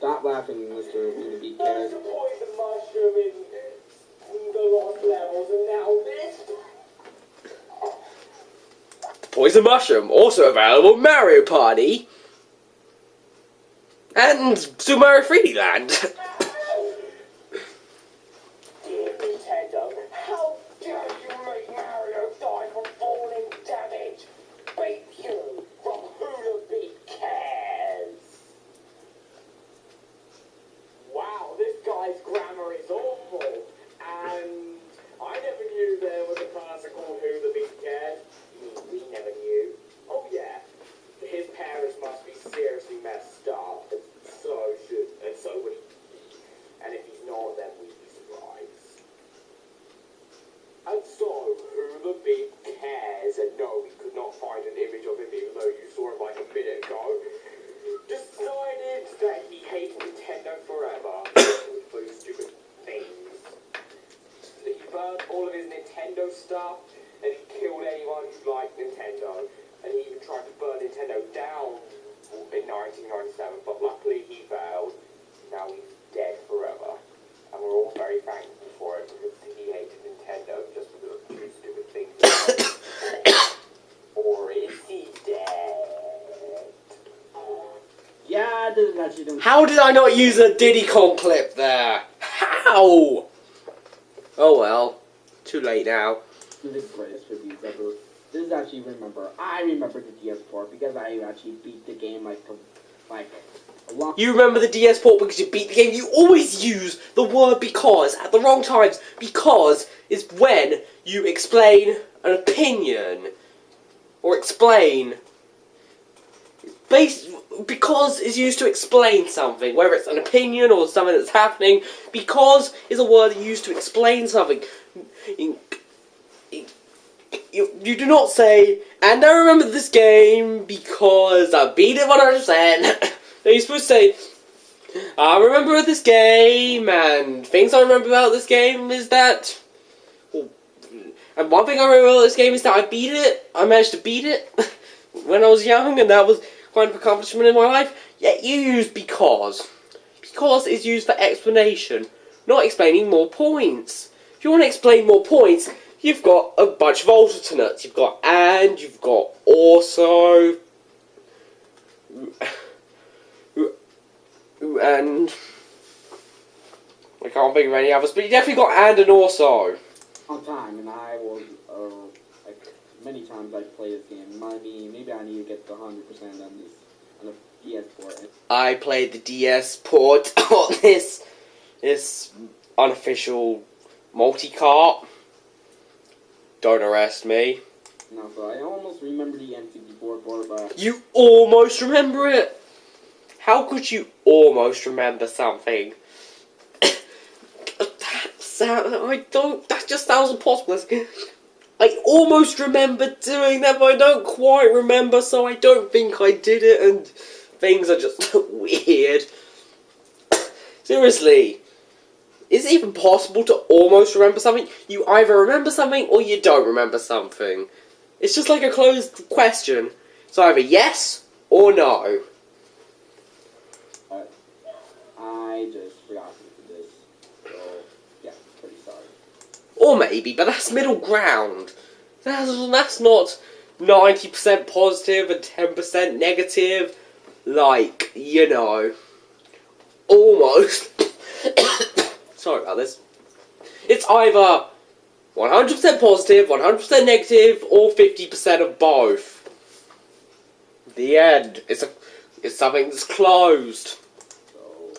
Stop laughing, Mr. Beat Cat. Poison mushroom in the lost levels, and now this. Poison Mushroom, also available in Mario Party and Super Mario 3D Land. Dear Nintendo, how dare you make Mario die from falling damage? Beat you from who the beat cares. Wow, this guy's grammar is awful, and I never knew there was a person called Who the Beat Cares. We never knew. Oh yeah, his parents must be seriously messed up, and so would he be. And if he's not, then we'd be surprised. And so, Who the Beat Cares, and no, we could not find an image of him even though you saw him like a minute ago, decided that he hated Nintendo forever for those stupid things. He burned all of his Nintendo stuff, and he killed anyone who liked Nintendo, and he even tried to burn Nintendo down in 1997, but luckily he failed. Now he's dead forever, and we're all very thankful for it, because he hated Nintendo just because of two stupid things. Or is he dead? Yeah, I didn't actually do. How did I not use a Diddy Kong clip there? How? Oh well, too late now. This is the greatest reviews ever. This is actually I remember the DS port because I actually beat the game like a lot. You remember the DS port because you beat the game. You always use the word because at the wrong times. Because is when you explain an opinion or explain. Because is used to explain something, whether it's an opinion or something that's happening. Because is a word used to explain something. You do not say, and I remember this game because I beat it 100%. No, you're supposed to say, I remember this game, and things I remember about this game is that... And one thing I remember about this game is that I beat it. I managed to beat it when I was young, and that was quite an accomplishment in my life. Yet you use because. Because is used for explanation, not explaining more points. If you want to explain more points... You've got a bunch of alternates. You've got and, you've got also, and I can't think of any others, but you definitely got and also. On time, and I was like many times I played this game. Maybe I need to get the 100% on the DS port. I played the DS port on this unofficial multi-cart. Don't arrest me. No, so I almost remember the N64 port, but... You almost remember it? How could you almost remember something? That just sounds impossible. I almost remember doing that, but I don't quite remember, so I don't think I did it, and things are just weird. Seriously. Is it even possible to almost remember something? You either remember something or you don't remember something. It's just like a closed question. It's either yes or no. I just forgot to do this. So, yeah, pretty sorry. Or maybe, but that's middle ground. That's not 90% positive and 10% negative. Like, you know. Almost. Sorry about this. It's either 100% positive, 100% negative, or 50% of both. The end. It's something that's closed. So,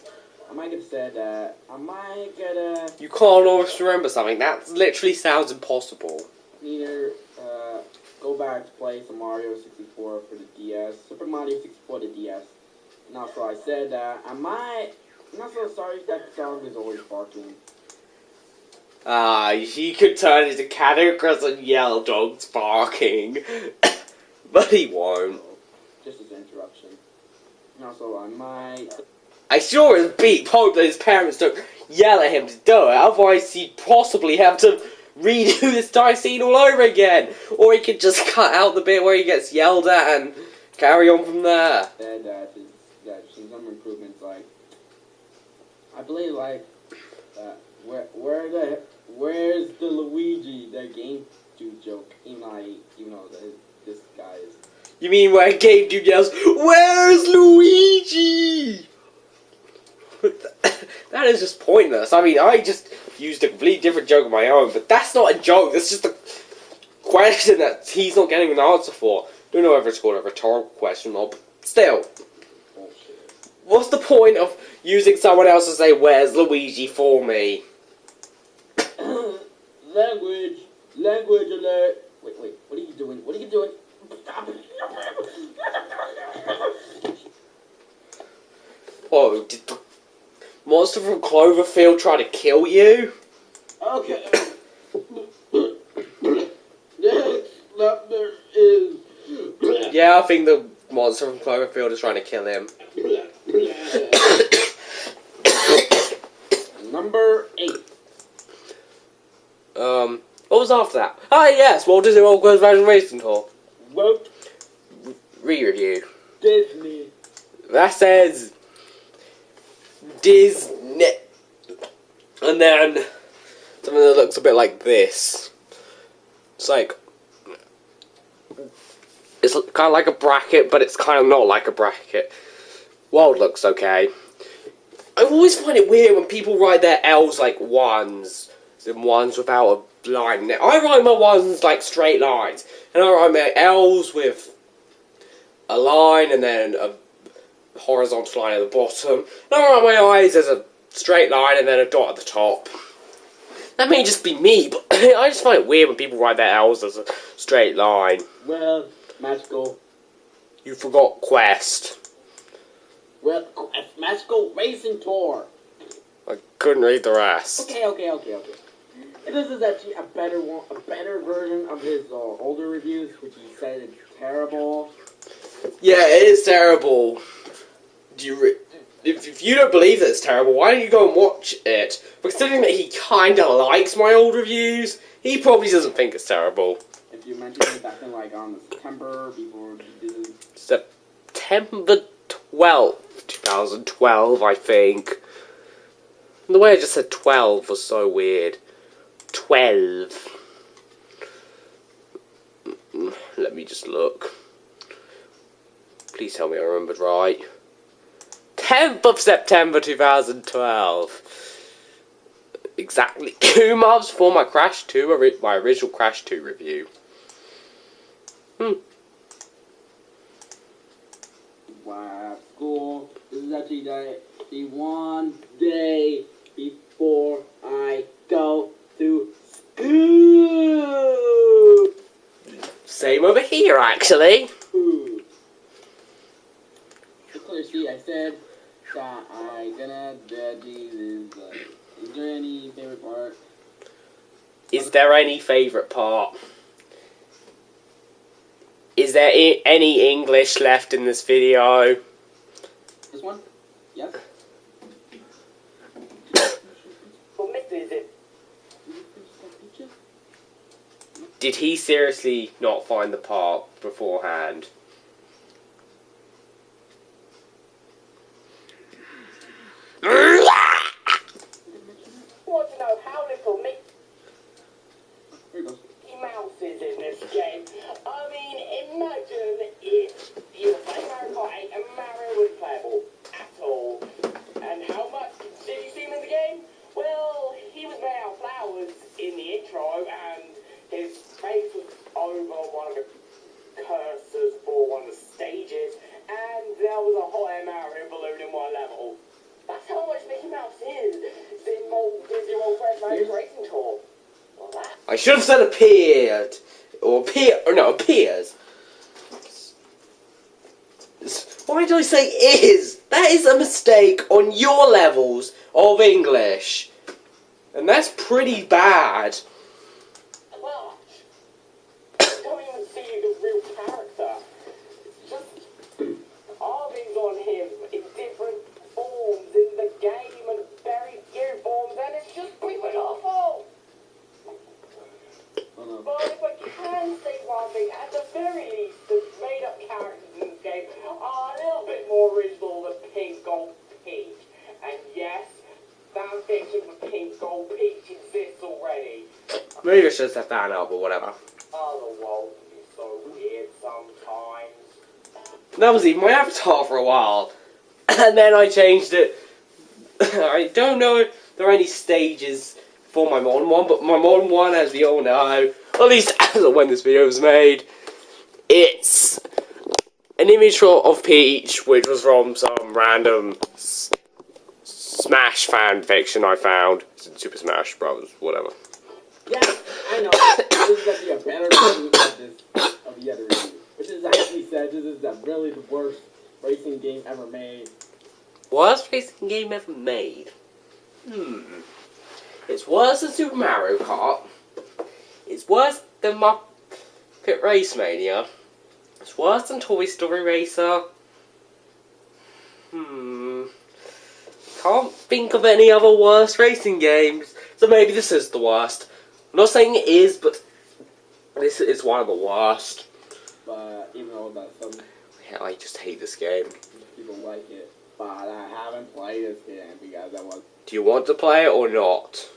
I might have said that I might get a... You can't always remember something. That literally sounds impossible. Either go back to play some Mario 64 for the DS, Super Mario 64 the DS. And also I said I'm not so sorry that the dog is always barking. He could turn into Catacross and yell, "Dog's barking." But he won't. Just as an interruption. And also I might... I sure as beat hope that his parents don't yell at him to do it, otherwise he'd possibly have to redo this entire scene all over again. Or he could just cut out the bit where he gets yelled at and carry on from there. And there's some improvements like I believe like where's the Luigi that game dude joke? Even though this guy is. You mean where Game Dude yells, "Where's Luigi?" That is just pointless. I mean, I just used a completely different joke of my own, but that's not a joke. That's just a question that he's not getting an answer for. Don't know if it's called a rhetorical question or, but still. Bullshit. What's the point of using someone else to say, "Where's Luigi?" for me? Language alert. Wait, what are you doing? What are you doing? Oh, did the monster from Cloverfield try to kill you? Okay. Next number is. Yeah, I think the monster from Cloverfield is trying to kill him. Number 8. What was after that? Ah, yes, Walt Disney World Goes Racing Racing Tour. Wrote Re-review. Disney. That says Disney. And then something that looks a bit like this. It's like, it's kind of like a bracket, but it's kind of not like a bracket. World looks okay. I always find it weird when people write their L's like ones, and ones without a line. I write my ones like straight lines, and I write my L's with a line and then a horizontal line at the bottom. And I write my I's as a straight line and then a dot at the top. That may just be me, but I just find it weird when people write their L's as a straight line. Well, magical. You forgot Quest. Well, magical racing tour. I couldn't read the rest. Okay. This is actually a better version of his older reviews, which he said is terrible. Yeah, it is terrible. If you don't believe that it's terrible, why don't you go and watch it? Considering that he kinda likes my old reviews, he probably doesn't think it's terrible. If you mentioned it back in on September before you did it. September 12th, 2012, I think. And the way I just said 12 was so weird. 12. Let me just look. Please tell me I remembered right. 10th of September 2012. Exactly 2 months before my my original Crash 2 review. Wow, school. This is actually the one day before I go to school. Same over here, actually. To clear see, I said that I gonna is there any favorite part? Is there any favourite part? Is there any English left in this video? This one? Yes. What myth is it? Did he seriously not find the part beforehand? Want to know how little Mickey Here it goes. Mouse is in this game? I mean, imagine if you were playing Mario Kart 8 and Mario wasn't playable at all. And how much did you see him in the game? Well, he was made out of flowers in the intro, and his face was over one of the cursors for one of the stages, and there was a hot air Mario balloon in one level. That's how much Mickey Mouse is in Disney World Racing Tour. Well, that. I should have said appeared. Appears. Why did I say is? That is a mistake on your levels of English. And that's pretty bad. Well, I don't even see the real character. It's just carvings on him in different forms in the game and very few forms, and it's just bleeping awful. But if I can say one thing, at the very least, the made-up characters in this game are a little bit more original than Pink Gold Peach. And yes, Maybe I should have set that up or whatever. Oh, the world can be so weird sometimes. That was even my avatar for a while. And then I changed it. I don't know if there are any stages for my modern one, but my modern one, as we all know, at least as of when this video was made, it's an image of Peach, which was from some random Smash fan fiction I found. It's in Super Smash Bros. Whatever. Yeah, I know. This is actually a better review of the other review. Which is actually said this is really the worst racing game ever made. Worst racing game ever made? It's worse than Super Mario Kart. It's worse than Muppet Race Mania. It's worse than Toy Story Racer. Can't think of any other worse racing games. So maybe this is the worst. I'm not saying it is, but this is one of the worst. But even though that some Yeah, I just hate this game. people like it, but I haven't played this game because I was Do you want to play it or not?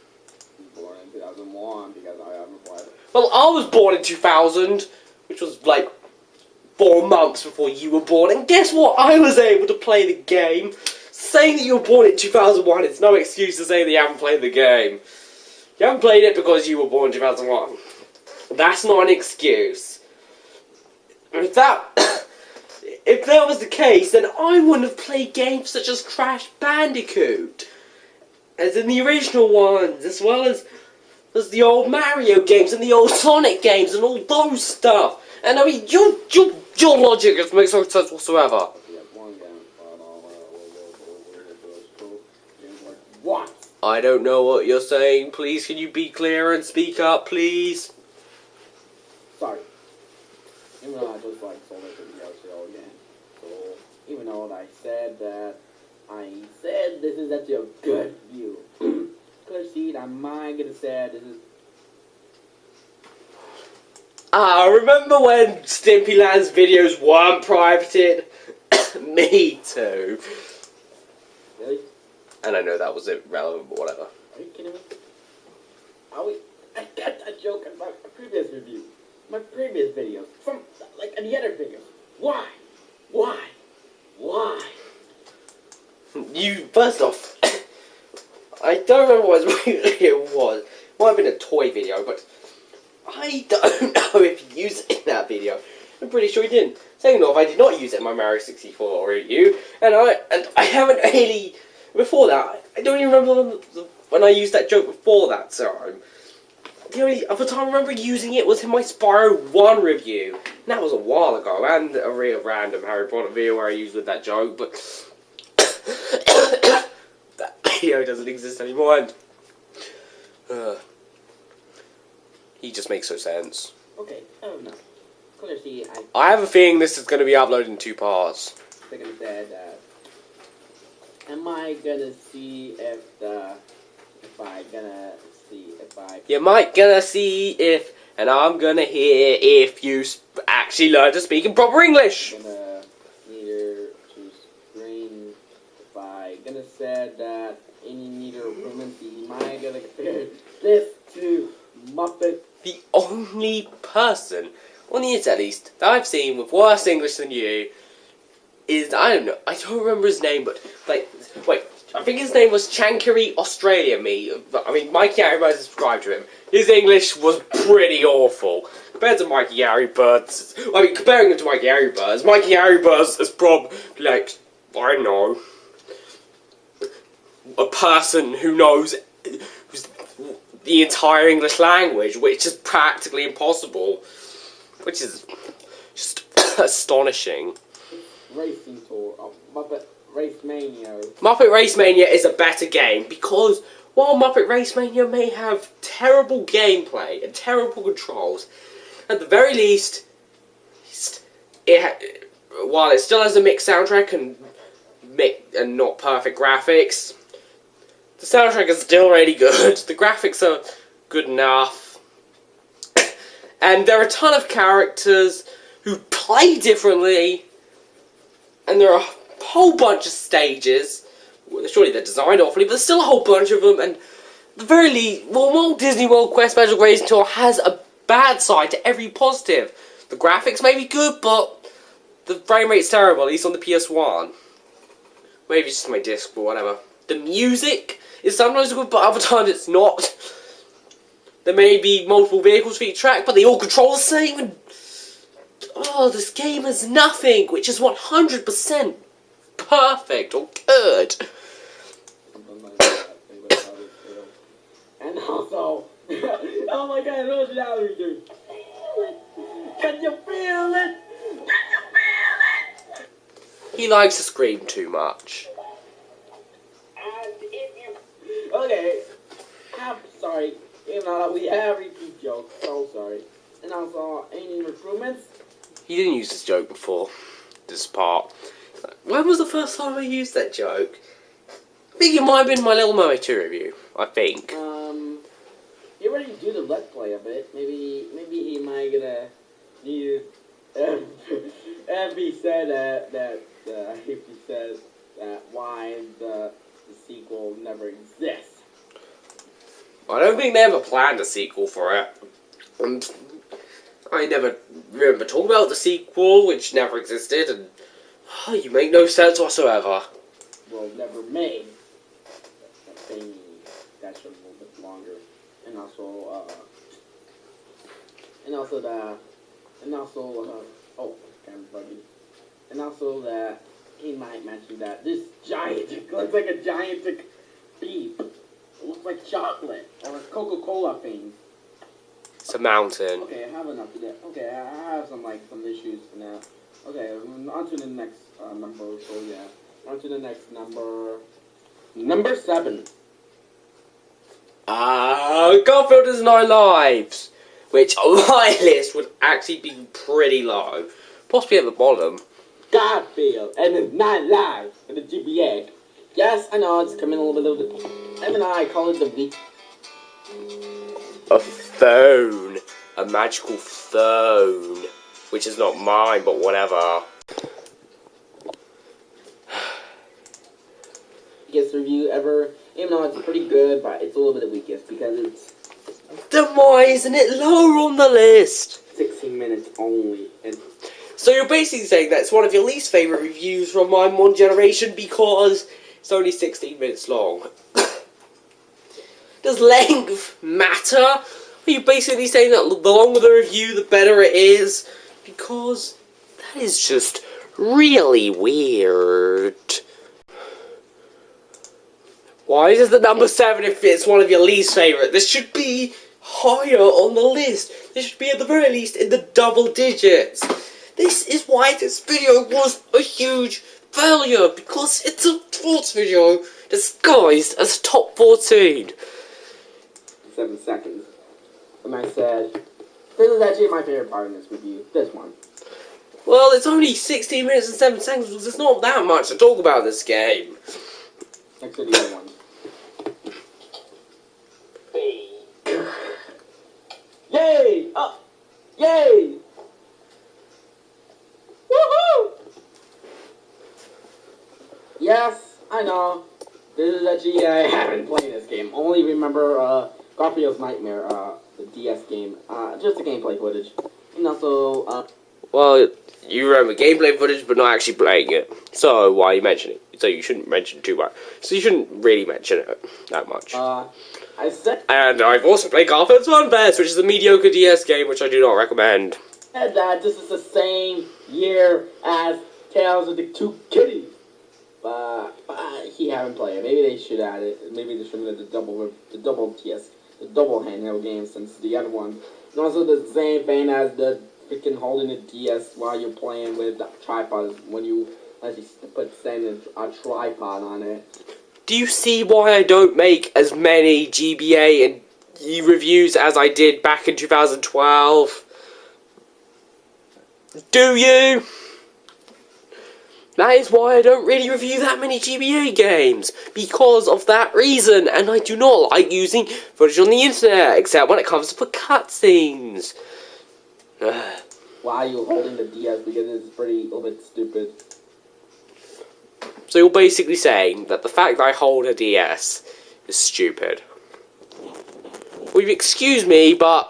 born in 2001 because I haven't played it. Well, I was born in 2000, which was like 4 months before you were born, and guess what? I was able to play the game. Saying that you were born in 2001 is no excuse to say that you haven't played the game. You haven't played it because you were born in 2001. That's not an excuse. If that was the case, then I wouldn't have played games such as Crash Bandicoot, as in the original ones, as well as the old Mario games and the old Sonic games and all those stuff. And I mean, your logic just makes no sense whatsoever. Yeah, one game, what? I don't know what you're saying. Please, can you be clear and speak up, please? Sorry. Even though I just like sold it to the LCL again. So even though I said that, this is actually a good view. Could see I might gonna say this is. Remember when Stimpy Land's videos weren't privated? Me too. Really? And I know that was irrelevant, but whatever. Are you kidding me? I got that joke in my previous review. My previous videos. From, like, in the other videos. Why? First off, I don't remember what his video was. It might have been a toy video, but I don't know if he used it in that video. I'm pretty sure he didn't. Second off, I did not use it in my Mario 64 review, and I haven't really. Before that, I don't even remember when I used that joke before that time. The only other time I remember using it was in my Spyro 1 review. And that was a while ago, and a real random Harry Potter video where I used with that joke, but that video doesn't exist anymore, and he just makes no sense. Okay, I don't know. Clearly, I have a feeling this is going to be uploaded in 2 parts. think I said that. Am I gonna see You might gonna see if, and I'm gonna hear if you actually learn to speak in proper English. Gonna neither to screen if I gonna say that any meter improvements am I gonna compare this to Muppet? The only person, on the internet at least, that I've seen with worse English than you is, I don't know, I don't remember his name, but, like, wait, I think his name was Chankary Australia I mean, MikeyAngryBirds subscribed to him. His English was pretty awful. Compared to MikeyAngryBirds, I mean, comparing him to MikeyAngryBirds is probably, like, I don't know, a person who knows the entire English language, which is practically impossible, which is just astonishing. Racing Tour of Muppet Race Mania. Muppet Race Mania is a better game because while Muppet Race Mania may have terrible gameplay and terrible controls, at the very least, while it still has a mixed soundtrack and not perfect graphics, the soundtrack is still really good. The graphics are good enough, and there are a ton of characters who play differently. And there are a whole bunch of stages. Surely they're designed awfully, but there's still a whole bunch of them. And the very least, well, Walt Disney World Quest Magical Racing Tour has a bad side to every positive. The graphics may be good, but the frame rate's terrible, at least on the PS1. Maybe it's just my disc, but whatever. The music is sometimes good, but other times it's not. There may be multiple vehicles for each track, but they all control the same. And oh, this game has nothing, which is 100% perfect or good. And also, oh my god, what should I do? Can you feel it? Can you feel it? He likes to scream too much. And if you... Okay, I'm sorry. Even though we have repeat jokes, so sorry. And also, any improvements? He didn't use this joke before. This part. When was the first time I used that joke? I think it might have been my Little Mermaid 2 review. I think. You already do the let's play of it. Maybe he might gonna use. If he said if he says that why the sequel never exists. I don't think they ever planned a sequel for it. And I never remember talking about the sequel, which never existed, and you make no sense whatsoever. Well, never made. That thing that's a little bit longer, and also that he might mention that this giant looks like a giant beep. It looks like chocolate or a Coca-Cola thing. It's a mountain. Okay, I have enough of that. Okay, I have some issues for now. Okay, on to the next number. So yeah, on to the next number. Number 7. Garfield has 9 lives, which on my list would actually be pretty low, possibly at the bottom. Garfield and his 9 lives in the GBA. Yes, I know it's coming a little bit. Even I call it the week. A phone. A magical phone. Which is not mine, but whatever. Weakest review ever. Even though it's pretty good, but it's a little bit the weakest because it's. Then why isn't it lower on the list? 16 minutes only. And so you're basically saying that's one of your least favourite reviews from my One Generation because it's only 16 minutes long. Does length matter? Are you basically saying that the longer the review, the better it is? Because that is just really weird. Why is it the number 7 if it's one of your least favourite? This should be higher on the list. This should be at the very least in the double digits. This is why this video was a huge failure, because it's a sports video disguised as top 14. 7 seconds. And I said, this is actually my favorite part in this review. This one. Well, it's only 16 minutes and 7 seconds, because there's not that much to talk about this game. Next to the other one. Yay! Oh! Yay! Woohoo! Yes, I know. This is actually, I haven't played this game. Only remember, Garfield's Nightmare, the DS game. Just the gameplay footage. And also, Well, you remember gameplay footage, but not actually playing it. So, why are you mentioning it? So you shouldn't mention too much. So you shouldn't really mention it that much. I said And I've also played Garfield's Fun Fest, which is a mediocre DS game, which I do not recommend. that this is the same year as Tales of the Two Kitties. But he haven't played it. Maybe they should add it. Maybe they should add the double handheld game since the other one. And also the same thing as the freaking holding the DS while you're playing with the tripod when you actually put a tripod on it. Do you see why I don't make as many GBA and reviews as I did back in 2012? Do you? That is why I don't really review that many GBA games. Because of that reason. And I do not like using footage on the internet. Except when it comes to cutscenes. Why are you holding the DS? Because it's a little bit stupid. So you're basically saying that the fact that I hold a DS is stupid. will you excuse me, but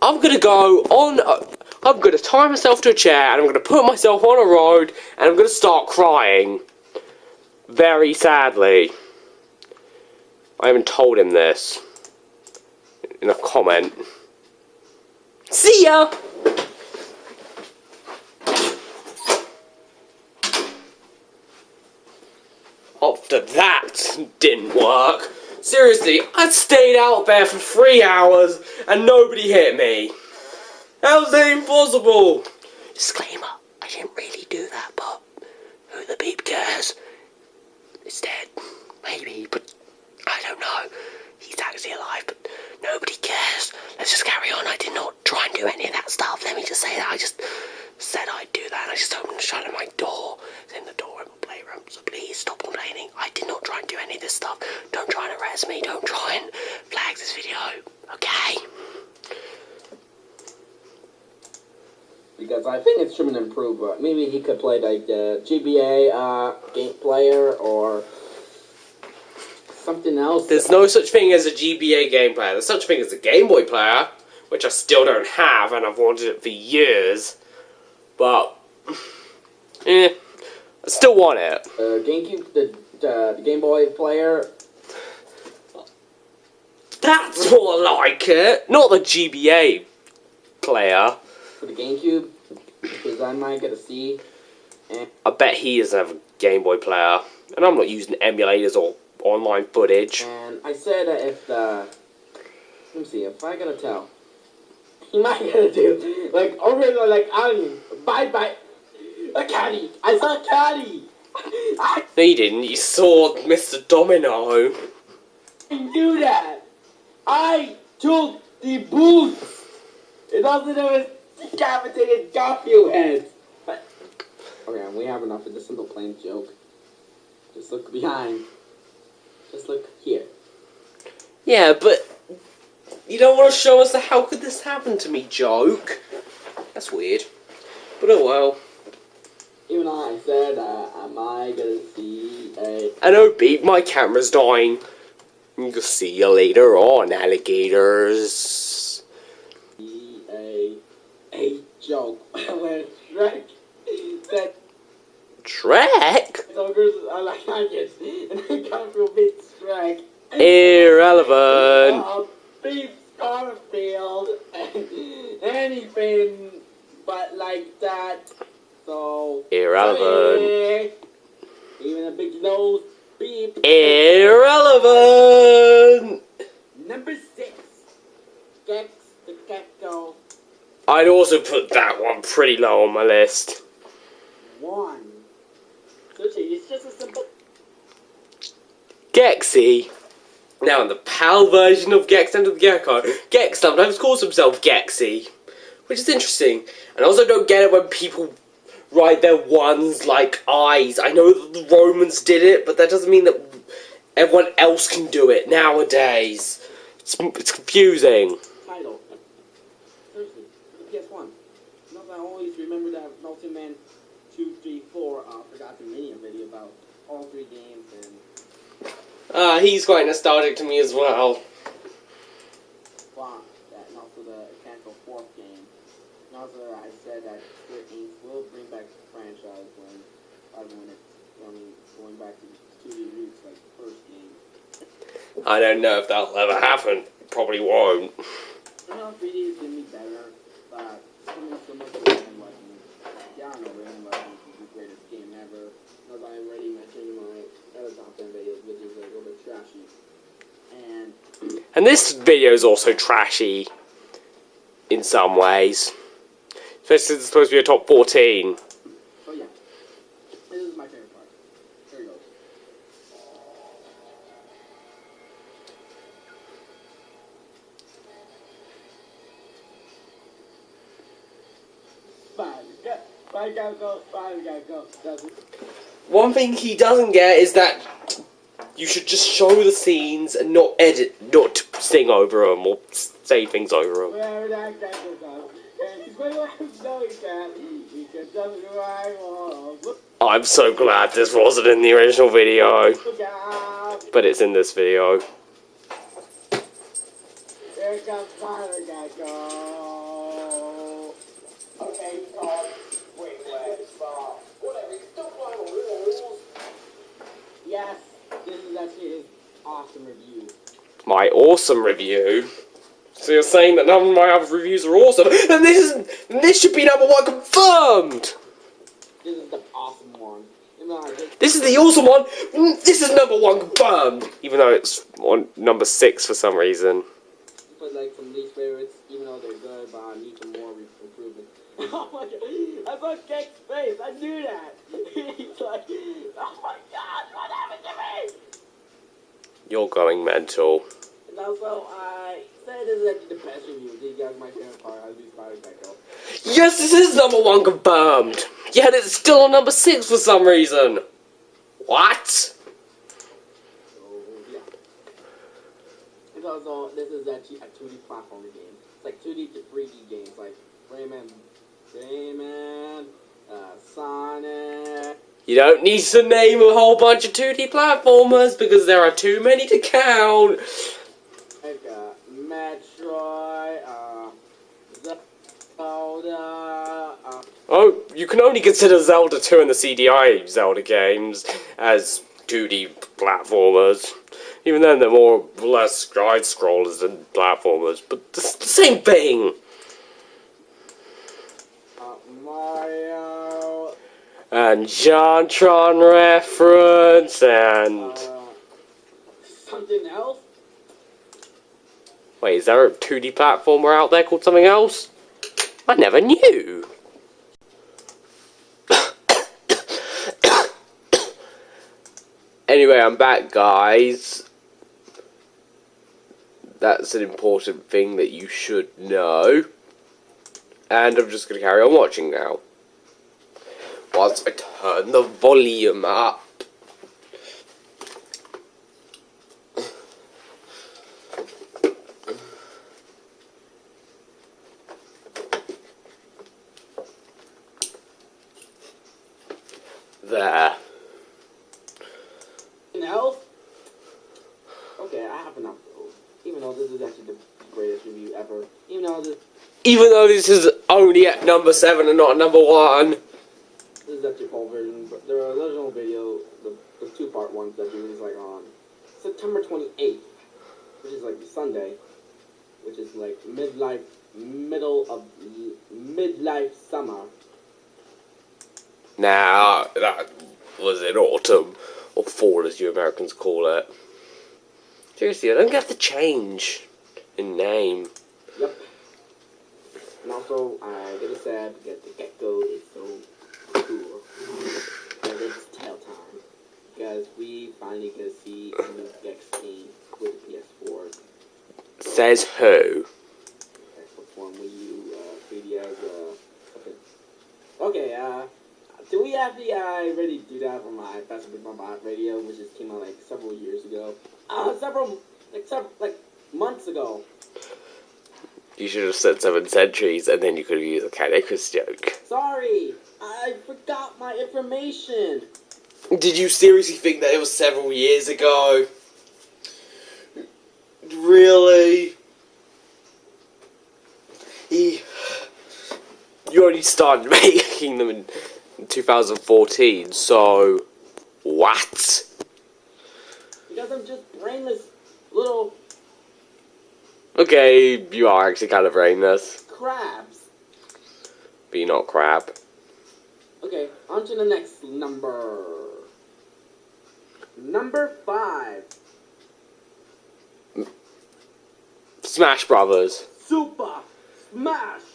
I'm gonna go on. I'm gonna tie myself to a chair and I'm gonna put myself on a road and I'm gonna start crying. Very sadly. I haven't told him this in a comment. See ya! After that didn't work. Seriously, I stayed out there for 3 hours and nobody hit me. How's that impossible? Disclaimer, I didn't really do that, but who the beep cares? It's dead. Maybe, but I don't know. He's actually alive, but nobody cares. Let's just carry on. I did not try and do any of that stuff. Let me just say that. I just said I'd do that, and I just opened and shut my door. It's in the door in my playroom, so please stop complaining. I did not try and do any of this stuff. Don't try and arrest me. Don't try and flag this video, okay? Because I think it should have been improved, but maybe he could play like the GBA game player or something else. There's no such thing as a GBA game player. There's such a thing as a Game Boy player, which I still don't have, and I've wanted it for years. But, I still want it. GameCube, the Game Boy player. That's more like it. Not the GBA player. For the GameCube, because I might get a C. And I bet he doesn't have a Game Boy player. And I'm not using emulators or online footage. And I said that if the... Let me see, if I gotta tell. He might gotta do, like, over there, like, I don't know, bye-bye. A caddy. I saw a caddy. No, you didn't. You saw Mr. Domino. I didn't do that. I took the boots. It doesn't have decapitated Garfield heads. But, okay, we have enough of this simple plain joke. Just look behind. Just look here. Yeah, but you don't want to show us the how could this happen to me joke. That's weird. But oh well. Even I said, am I gonna see a... I know, beep, my camera's dying. You'll see you later on, alligators. A joke where Shrek said Shrek? ogres are like onions, and then Garfield beats Shrek. Irrelevant. Beats Garfield, and anything but like that. So Irrelevant. Even a big nose beep. Irrelevant. Number 6. Gex the Gecko. I'd also put that one pretty low on my list. 1. It's just a simple... Gexy. Now, in the PAL version of Gex and the Gecko, Gex sometimes calls himself Gexy, which is interesting. And I also don't get it when people write their ones like eyes. I know that the Romans did it, but that doesn't mean that everyone else can do it nowadays. It's confusing. Title. Seriously, PS1. Not that I always remember that Ultimate 2, 3, 4 Forgotten Mania video about all 3 games and... He's quite nostalgic to me as well. Wow, that, and also the cancel 4th game. And also I said that Square Enix will bring back the franchise when it's going back to the studio roots like the first game. I don't know if that'll ever happen. Probably won't. I know 3D is going to be better, but something similar to Rayman Legends. Yeah, I know Rayman Legends is the greatest game ever. As I already mentioned in my other top 10 videos, which is a little bit trashy. And this video is also trashy in some ways. Especially it's supposed to be a top 14. So yeah, this is my favorite part. Here we go. Five gotta go. One thing he doesn't get is that you should just show the scenes and not edit, not sing over them or say things over them. I'm so glad this wasn't in the original video, but it's in this video. Here comes Spider Gecko. Okay, Tom. Wait, where's Bar? Whatever, you still playing on walls. Yes, this is actually his awesome review. My awesome review? So you're saying that none of my other reviews are awesome, and this should be number 1 confirmed! This is the awesome one. You know, This is the awesome one! This is number 1 confirmed! Even though it's on number 6 for some reason. put like some least favorites, even though they're good, but I need some more improvement. Oh my god, I saw Keck's face, I knew that! He's like, oh my god, what happened to me? You're going mental. And also, I said this is actually the best review. These guys my favorite part, I do Spider Gecko. Yes, this is number 1 confirmed! Yet it's still on number 6 for some reason! What? So, yeah. And also, this is actually a 2D platformer game. It's like 2D to 3D games, like Rayman, Sonic. You don't need to name a whole bunch of 2D platformers because there are too many to count. Like Metroid, Zelda. Oh, you can only consider Zelda 2 and the CDI Zelda games as 2D platformers. Even then, they're more or less side-scrollers than platformers, but it's the same thing. Mario. And Jontron reference, and... Something else? Wait, is there a 2D platformer out there called something else? I never knew. Anyway, I'm back, guys. That's an important thing that you should know. And I'm just going to carry on watching now. Whilst I turn the volume up. There. Else? Okay, I have enough. Even though this is actually the greatest review ever. Even though this is only at number 7 and not number 1. This is actually a full version, but there are original video, the 2-part ones that you released like on September 28th, which is like Sunday, which is like midlife summer. Now, that was in autumn, or fall as you Americans call it. Seriously, I don't get the change in name. Yep. And also, I gotta say, because the gecko is so cool. And it's tail time. Because we finally get to see a new Gex game with the PS4. Says who? Xbox One, Wii U, 3DS, something. Okay, do we actually already do that for my Fast With My Bot radio, which just came out like several years ago? Several months ago. You should have said 7 centuries, and then you could have used a Canecus joke. Sorry, I forgot my information. Did you seriously think that it was several years ago? Really? You only started making them in 2014, so... What? Because I'm just brainless little Okay, you are actually kind of brainless. crabs. But you're not crab. Okay, on to the next number. Number 5. Smash Brothers. Super Smash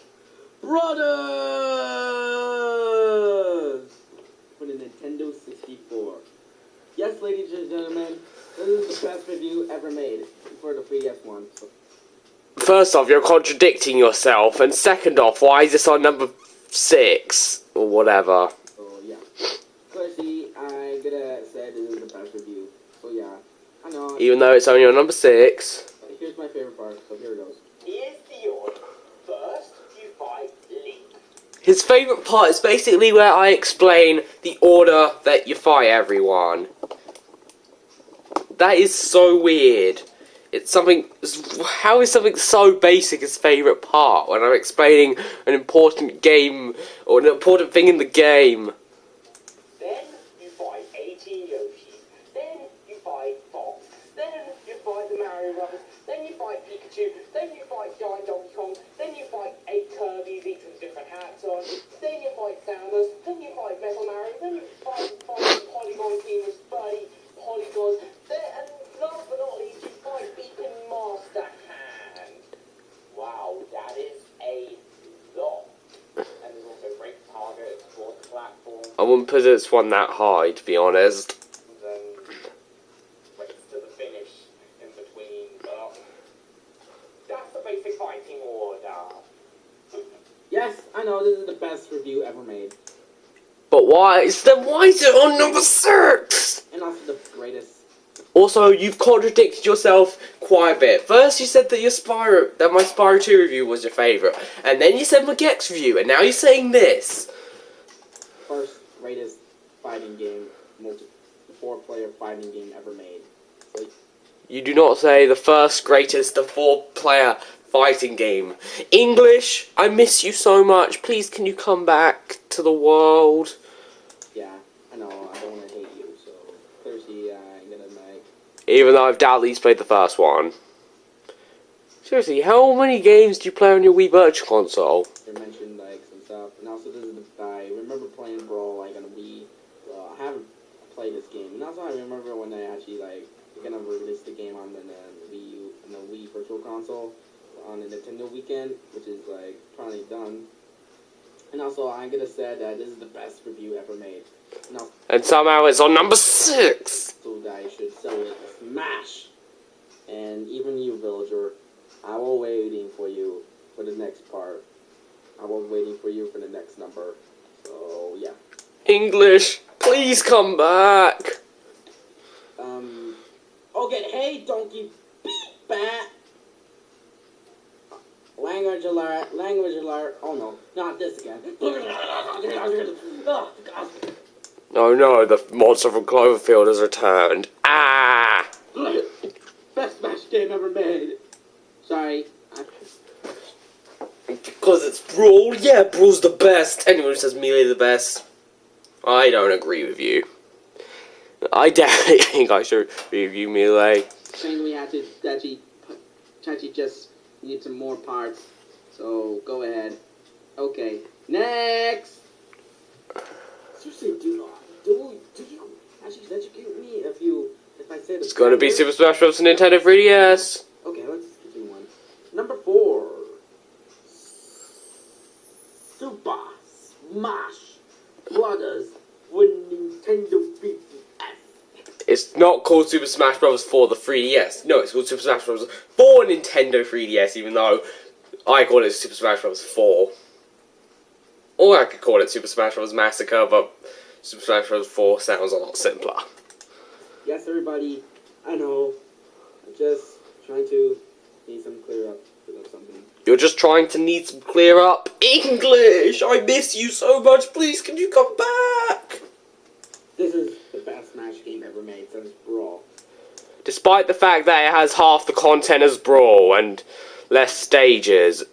Brothers for the Nintendo 64. Yes, ladies and gentlemen, this is the best review ever made for the 3DS one. So, First off, you're contradicting yourself, and second off, why is this on number 6? Or whatever. yeah. Clearly, I gotta say this is the best review. So yeah, I know. Even though it's only on number 6. Here's my favorite part, so here it goes. Here's the order. First, you fight Link. His favourite part is basically where I explain the order that you fight everyone. That is so weird. it's something. How is something so basic his favourite part when I'm explaining an important game or an important thing in the game? Then you fight 18 Yoshi. Then you fight Fox. Then you fight the Mario Brothers. Then you fight Pikachu. Then you fight Giant Donkey Kong. Then you fight 8 Kirby's, each with different hats on. Then you fight Samus. Then you fight Metal Mario. Then you fight Polygon King with Buddy, Polygon. Then, and last but not least, you fight Beacon Master Hand. Wow, that is a lot. And there's also break targets for the platform. I wouldn't put this one that high, to be honest. Then race to the finish in between. That's the basic fighting order. Yes, I know this is the best review ever made. But why is it on number 6? And also the greatest. Also, you've contradicted yourself quite a bit. First, you said that my Spyro 2 review was your favourite, and then you said my Gex review, and now you're saying this. First greatest fighting game, 4-player fighting game ever made. So, You do not say the first greatest 4-player fighting game. English, I miss you so much. Please, can you come back to the world? yeah, I know, I don't want to hate you, so Thursday I'm gonna make. Even though I've doubtless played the first one. Seriously, how many games do you play on your Wii Virtual Console? They mentioned like some stuff, and also this is I remember playing Brawl like on a Wii. Well, I haven't played this game, and also I remember when they actually like they're gonna release the game on the Wii U and the Wii Virtual Console on the Nintendo weekend, which is like probably done. And also I'm gonna say that this is the best review ever made. And somehow it's on number 6. So that I should sell it a smash. And even you, villager, I will waiting for you for the next part. I was waiting for you for the next number. So yeah. English, please come back. Okay, hey donkey bat. Language alert, language alert. Oh no, not this again. Oh, God. Oh no, the monster from Cloverfield has returned. Ah! Best Smash game ever made. Sorry. Because it's Brawl? Yeah, Brawl's the best. Anyone who says Melee the best, I don't agree with you. I definitely think I should review Melee. Saying we had to actually just need some more parts. So go ahead. Okay, next. Seriously, do you actually educate me if I say It's gonna be Super Smash Bros. And Nintendo 3DS. Okay, let's continue on. Number 4. Super Smash Brothers for Nintendo 3DS. It's not called Super Smash Bros. For the 3DS. No, it's called Super Smash Bros. For Nintendo 3DS, even though I call it Super Smash Bros. 4. Or I could call it Super Smash Bros. Massacre, but Super Smash Bros. 4 sounds a lot simpler. Yes, everybody, I know. I'm just trying to need some clear up or something. You're just trying to need some clear up English! I miss you so much, please can you come back? This is the best Smash game ever made since Brawl. Despite the fact that it has half the content as Brawl and less stages.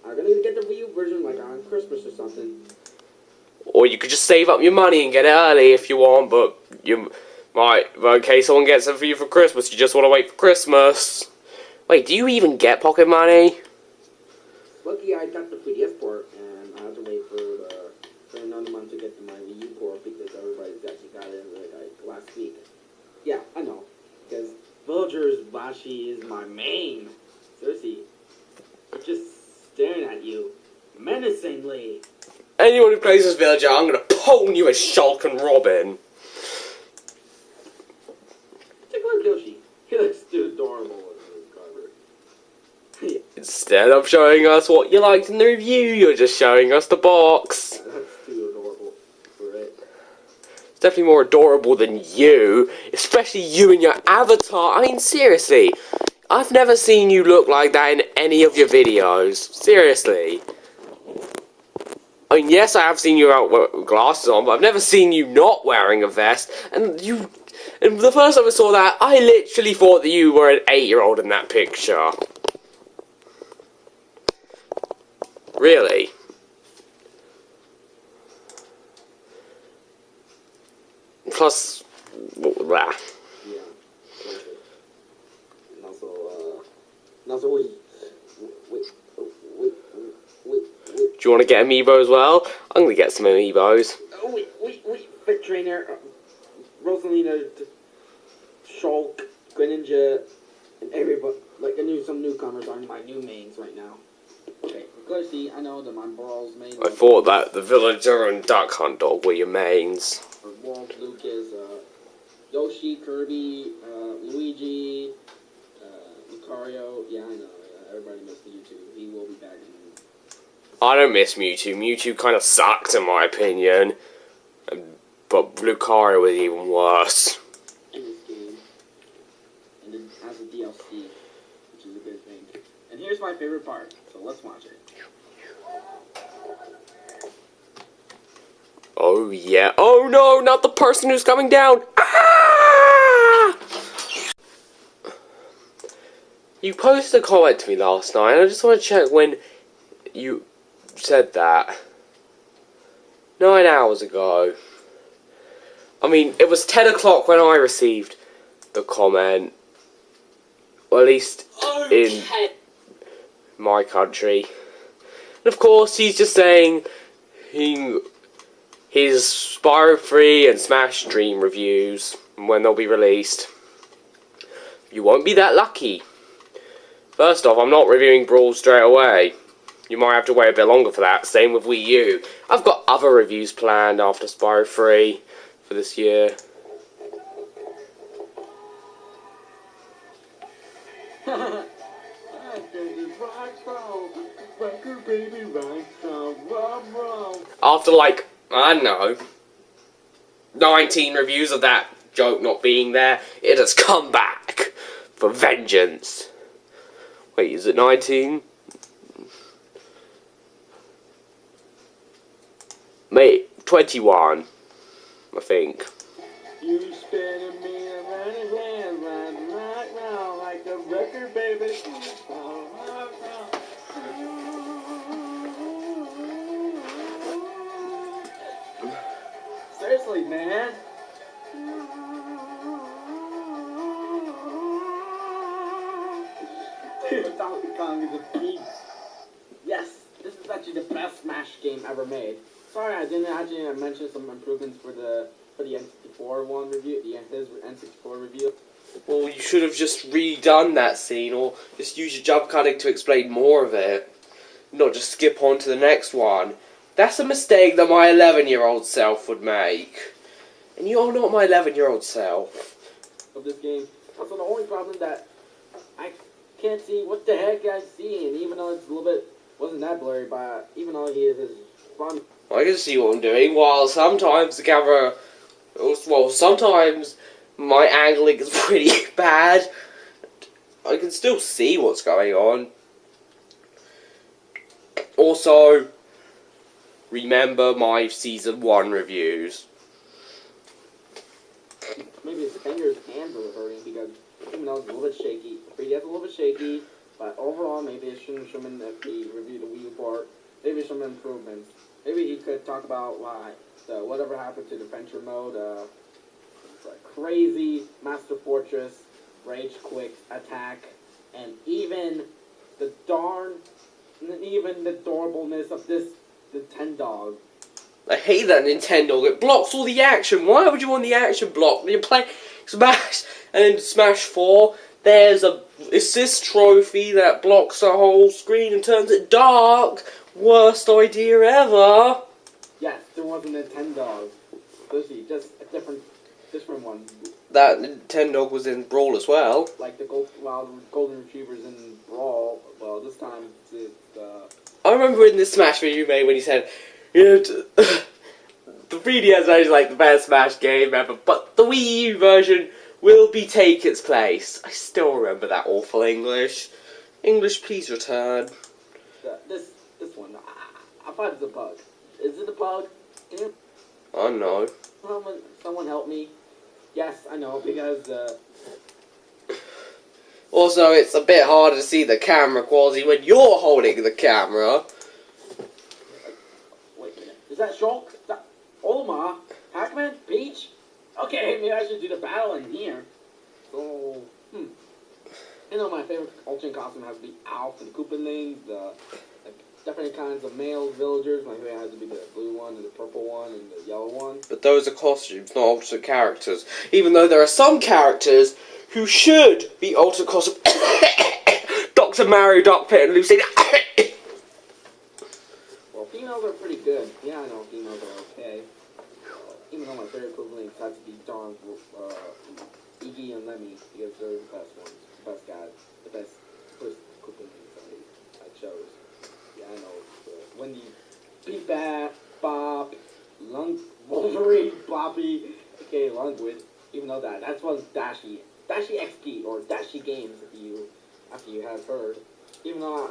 I'm gonna get the Wii U version like on Christmas or something. Or you could just save up your money and get it early if you want, but you might, in case someone gets it for you for Christmas, you just want to wait for Christmas. Wait, do you even get pocket money? Lucky I got the 3DS port, and I have to wait for another month to get my Wii U port because everybody's actually got it like last week. Yeah, I know. Because Villager's Bashi is my main. Seriously. I'm just staring at you menacingly. Anyone who plays as Villager, I'm gonna pwn you as Shulk and Robin. Take a look at Yoshi. He looks too adorable in his cover. Instead of showing us what you liked in the review, you're just showing us the box. That's too adorable for it. It's definitely more adorable than you, especially you and your avatar. I mean, seriously, I've never seen you look like that in any of your videos. Seriously. I mean, yes, I have seen you out with glasses on, but I've never seen you not wearing a vest. And the first time I saw that, I literally thought that you were an 8-year-old in that picture. Really? Plus, blah. Yeah. And also, wait. Do you want to get amiibo as well? I'm going to get some amiibos. Oh, wait. Fit Trainer, Rosalina, Shulk, Greninja, and everybody. Like, some newcomers are my new mains right now. Okay, of course, see, I know that my Brawl's main. I thought that the Villager and Duck Hunt Dog were your mains. Wolf, Lucas, Yoshi, Kirby, Luigi, Lucario. Yeah, I know. Everybody missed Mewtwo. He will be back in. I don't miss Mewtwo. Mewtwo kind of sucked in my opinion. But Lucario was even worse. In this game. And then has a DLC, which is a good thing. And here's my favorite part, so let's watch it. Oh yeah. Oh no, not the person who's coming down! Ah! You posted a comment to me last night, and I just want to check when you said that. 9 hours ago. I mean, it was 10 o'clock when I received the comment. Or at least in my country. And of course, he's just saying his Spyro 3 and Smash Dream reviews, and when they'll be released. You won't be that lucky. First off, I'm not reviewing Brawl straight away. You might have to wait a bit longer for that. Same with Wii U. I've got other reviews planned after Spyro 3 for this year. After like, I don't know, 19 reviews of that joke not being there, it has come back for vengeance. Wait, is it 19? Mate, 21, I think. You spinning me around and round like a record, baby. Seriously, man. Dude, Donkey Kong is a beast. Yes, this is actually the best Smash game ever made. Sorry, I didn't actually mention some improvements for the N64 one review, his N64 review. Well, you should have just redone that scene, or just use your jump cutting to explain more of it. Not just skip on to the next one. That's a mistake that my 11-year-old self would make. And you're not my 11-year-old self. Of this game. Also, the only problem that I can't see what the heck I'm seeing, even though it's a little bit, wasn't that blurry, but even though he is fun. I can see what I'm doing, while sometimes the camera, well, sometimes my angling is pretty bad. I can still see what's going on. Also, remember my Season 1 reviews. Maybe his fingers, hands are hurting because even though it's a little bit shaky, 3DS a little bit shaky, but overall maybe it shouldn't have been if he reviewed the Wii U port. Maybe some improvements. Maybe he could talk about whatever happened to the adventure mode, it's like crazy Master Fortress, Rage Quick Attack, and even the adorableness of this Nintendo. I hate that Nintendo. It blocks all the action. Why would you want the action blocked? When you play Smash and in Smash 4, there's a assist trophy that blocks the whole screen and turns it dark. Worst idea ever. Yes, there was a Nintendo. Just a different one. That Nintendo was in Brawl as well. Like the Golden Retrievers in Brawl. Well, this time it's I remember in the Smash video you made when you said, the 3DS version is like the best Smash game ever, but the Wii U version will take its place. I still remember that awful English. English, please return. This one, I thought it's a bug. Is it a bug? Can you, Oh no. someone help me? Yes, I know, because, Also, it's a bit harder to see the camera quality when you're holding the camera. wait a minute. Is that Shulk? Is that Olimar? Hackman? Peach? Okay, maybe I should do the battle in here. So, You know, my favorite alternate costume has to be Alf and Koopalings, the different kinds of male villagers. My favorite has to be the blue one and the purple one and the yellow one. But those are costumes, not alternate characters. Even though there are some characters who should be alternate costumes. Dr. Mario, Doc Pit, and Lucy. Well, females are pretty good. Yeah, I know females are okay. Even though my favorite Koopalings has to be Dawn, Iggy, and Lemmy, because they're the best ones. The best guys. The best first Koopalings I chose. Yeah, I know. Wendy, Beat Bob, Wolverine, Bloppy, aka Lungwood. Even though that's one Dashy XP or Dashy Games after you have heard. Even though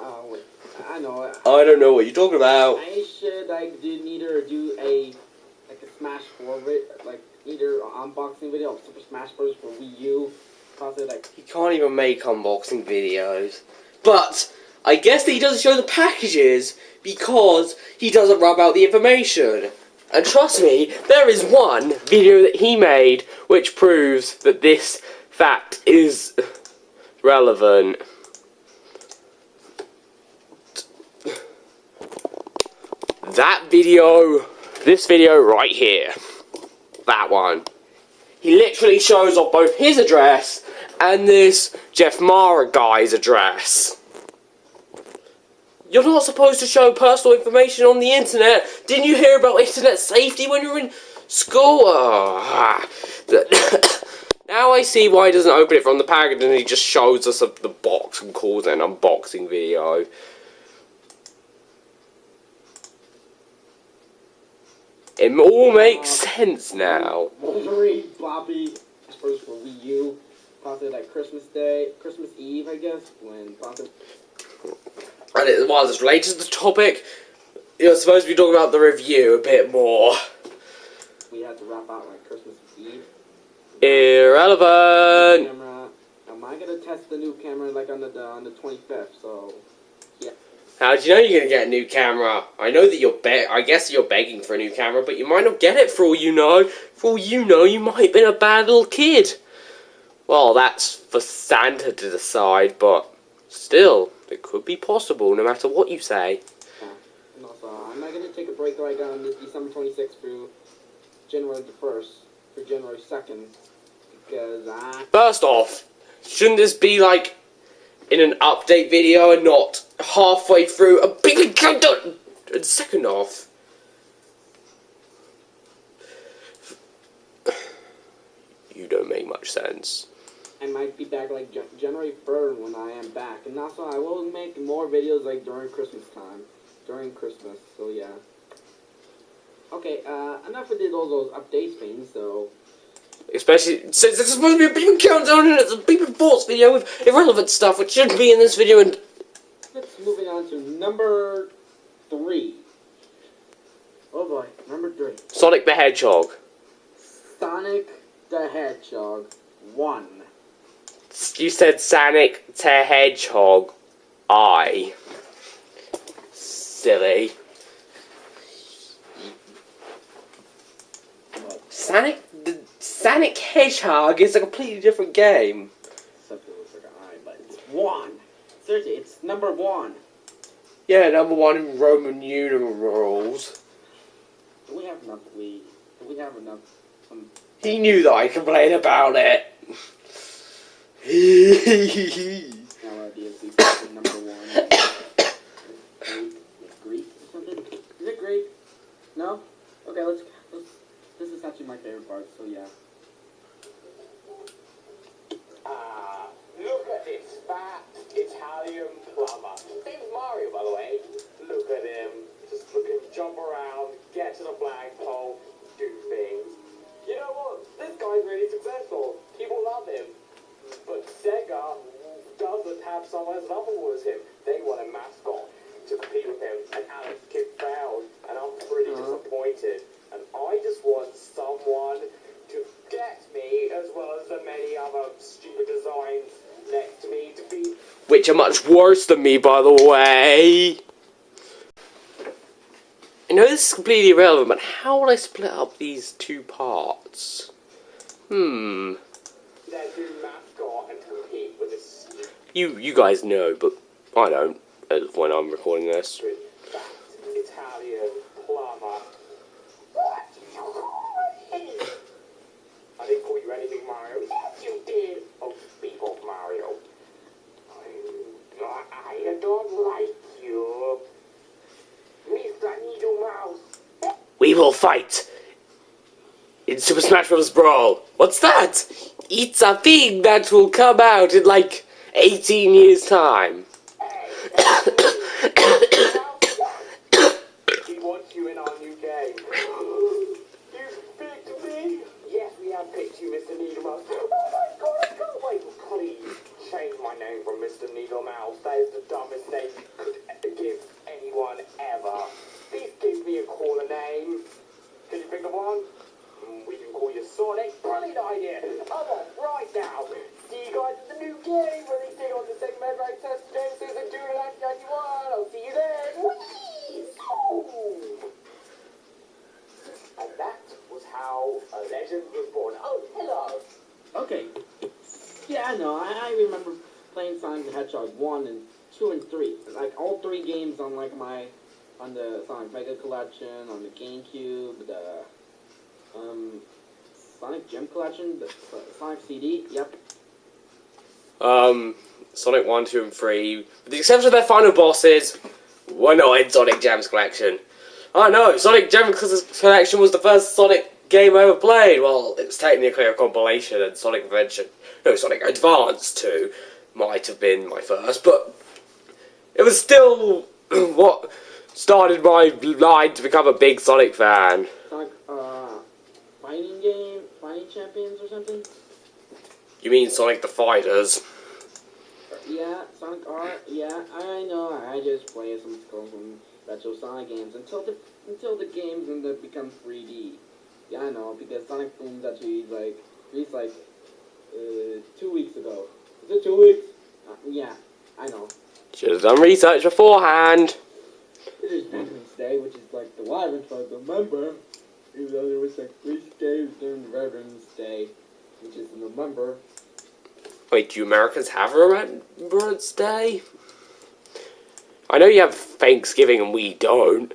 I know. I don't know what you're talking about. I should did either do a Smash 4 either an unboxing video of Super Smash Bros. For Wii U. Possibly He can't even make unboxing videos. But I guess that he doesn't show the packages because he doesn't rub out the information. And trust me, there is one video that he made which proves that this fact is relevant. This video right here. That one. He literally shows off both his address and this Jeff Mara guy's address. You're not supposed to show personal information on the internet. Didn't you hear about internet safety when you were in school? Now I see why he doesn't open it from the package and he just shows us the box and calls it an unboxing video. It all makes sense now. Wolverine, Bloppy, first for Wii U. Possibly Christmas Day, Christmas Eve, I guess, when possibly. And while it's related to the topic, you're supposed to be talking about the review a bit more. We had to wrap out Christmas Eve. Irrelevant. Camera. Am I gonna test the new camera on the 25th? So, yeah. How do you know you're gonna get a new camera? I know that I guess you're begging for a new camera, but you might not get it for all you know. For all you know, you might have been a bad little kid. Well, that's for Santa to decide, but still, it could be possible no matter what you say. Yeah. And also, I'm not gonna take a break on this December 26th through January the 1st, for January 2nd, because First off, shouldn't this be in an update video and not halfway through a big countdown? And second off, you don't make much sense. I might be back January 3rd when I am back, and also I will make more videos during Christmas time, during Christmas. So yeah. Okay, enough of all those updates things. So. Especially since it's supposed to be a big countdown and it's a big thoughts video with irrelevant stuff which shouldn't be in this video. And let's moving on to number 3. Oh boy, number 3. Sonic the Hedgehog. Sonic the Hedgehog 1. You said Sonic the Hedgehog. Silly. Sonic Hedgehog is a completely different game. Something looks like an I, but it's 1. Seriously, it's number 1. Yeah, number 1 in Roman numerals. Do we have enough? He knew that I complained about it. No idea if it's number 1. Greek or something? Is it Greek? No? Okay, let's. This is actually my favorite part, so yeah. Look at this fat Italian plumber. Name's Mario, by the way. Look at him. Just look him jump around, get to the flagpole, do things. You know what? This guy's really successful. People love him. But Sega doesn't have someone as lovable as him. They want a mascot to compete with him, and Alex Kidd failed. And I'm pretty disappointed. because the many other stupid designs next to me defeat. Which are much worse than me, by the way. I know this is completely irrelevant, but how would I split up these two parts? Their new mascot and compete with this You guys know, but I don't, when I'm recording this. stupid fat Italian plumber. What did you call me? I didn't call you anything, Mario. Yes, you did. Oh, speak of Mario. I don't like you. Mr. Needle Mouse. We will fight in Super Smash Bros. Brawl. What's that? It's a thing that will come out in like 18 years' time. We want you in our new game. You picked me? Yes, we have picked you, Mr. Needle Mouse. Oh my god, I can't wait. Please change my name from Mr. Needle Mouse. That is the dumbest name you could give anyone ever. Please give me a cooler name. Can you think of one? We can call you Sonic. Brilliant idea. I'm off right now. See you guys in the new game releasing on the second Mega Drive Test Genesis in June 1991. I'll see you then. Whee! Oh. And that was how a legend was born. Oh, hello. Okay. Yeah, I know. I remember playing Sonic the Hedgehog 1 and 2 and 3. Like all three games on on the Sonic Mega Collection, on the GameCube, the Sonic Gem Collection, the Sonic CD. Yep. Sonic 1, 2, and 3, with the exception of their final bosses, were not in Sonic Gems Collection. Oh no, Sonic Gems Collection was the first Sonic game I ever played. Well, it's technically a compilation, and Sonic Advance 2 might have been my first, but it was still what started my line to become a big Sonic fan. Sonic, Fighting Champions or something? You mean Sonic the Fighters? Yeah, Sonic R. Yeah, I know. I just play some retro Sonic games until the games end up become 3D. Yeah, I know, because Sonic Boom's actually released 2 weeks ago. Is it 2 weeks? Yeah, I know. Should have done research beforehand. It is Veterans Day, which is like the Wyverns for November. Even though there was 3 days during Veterans Day, which is in November. Wait, do Americans have Remembrance Day? I know you have Thanksgiving and we don't.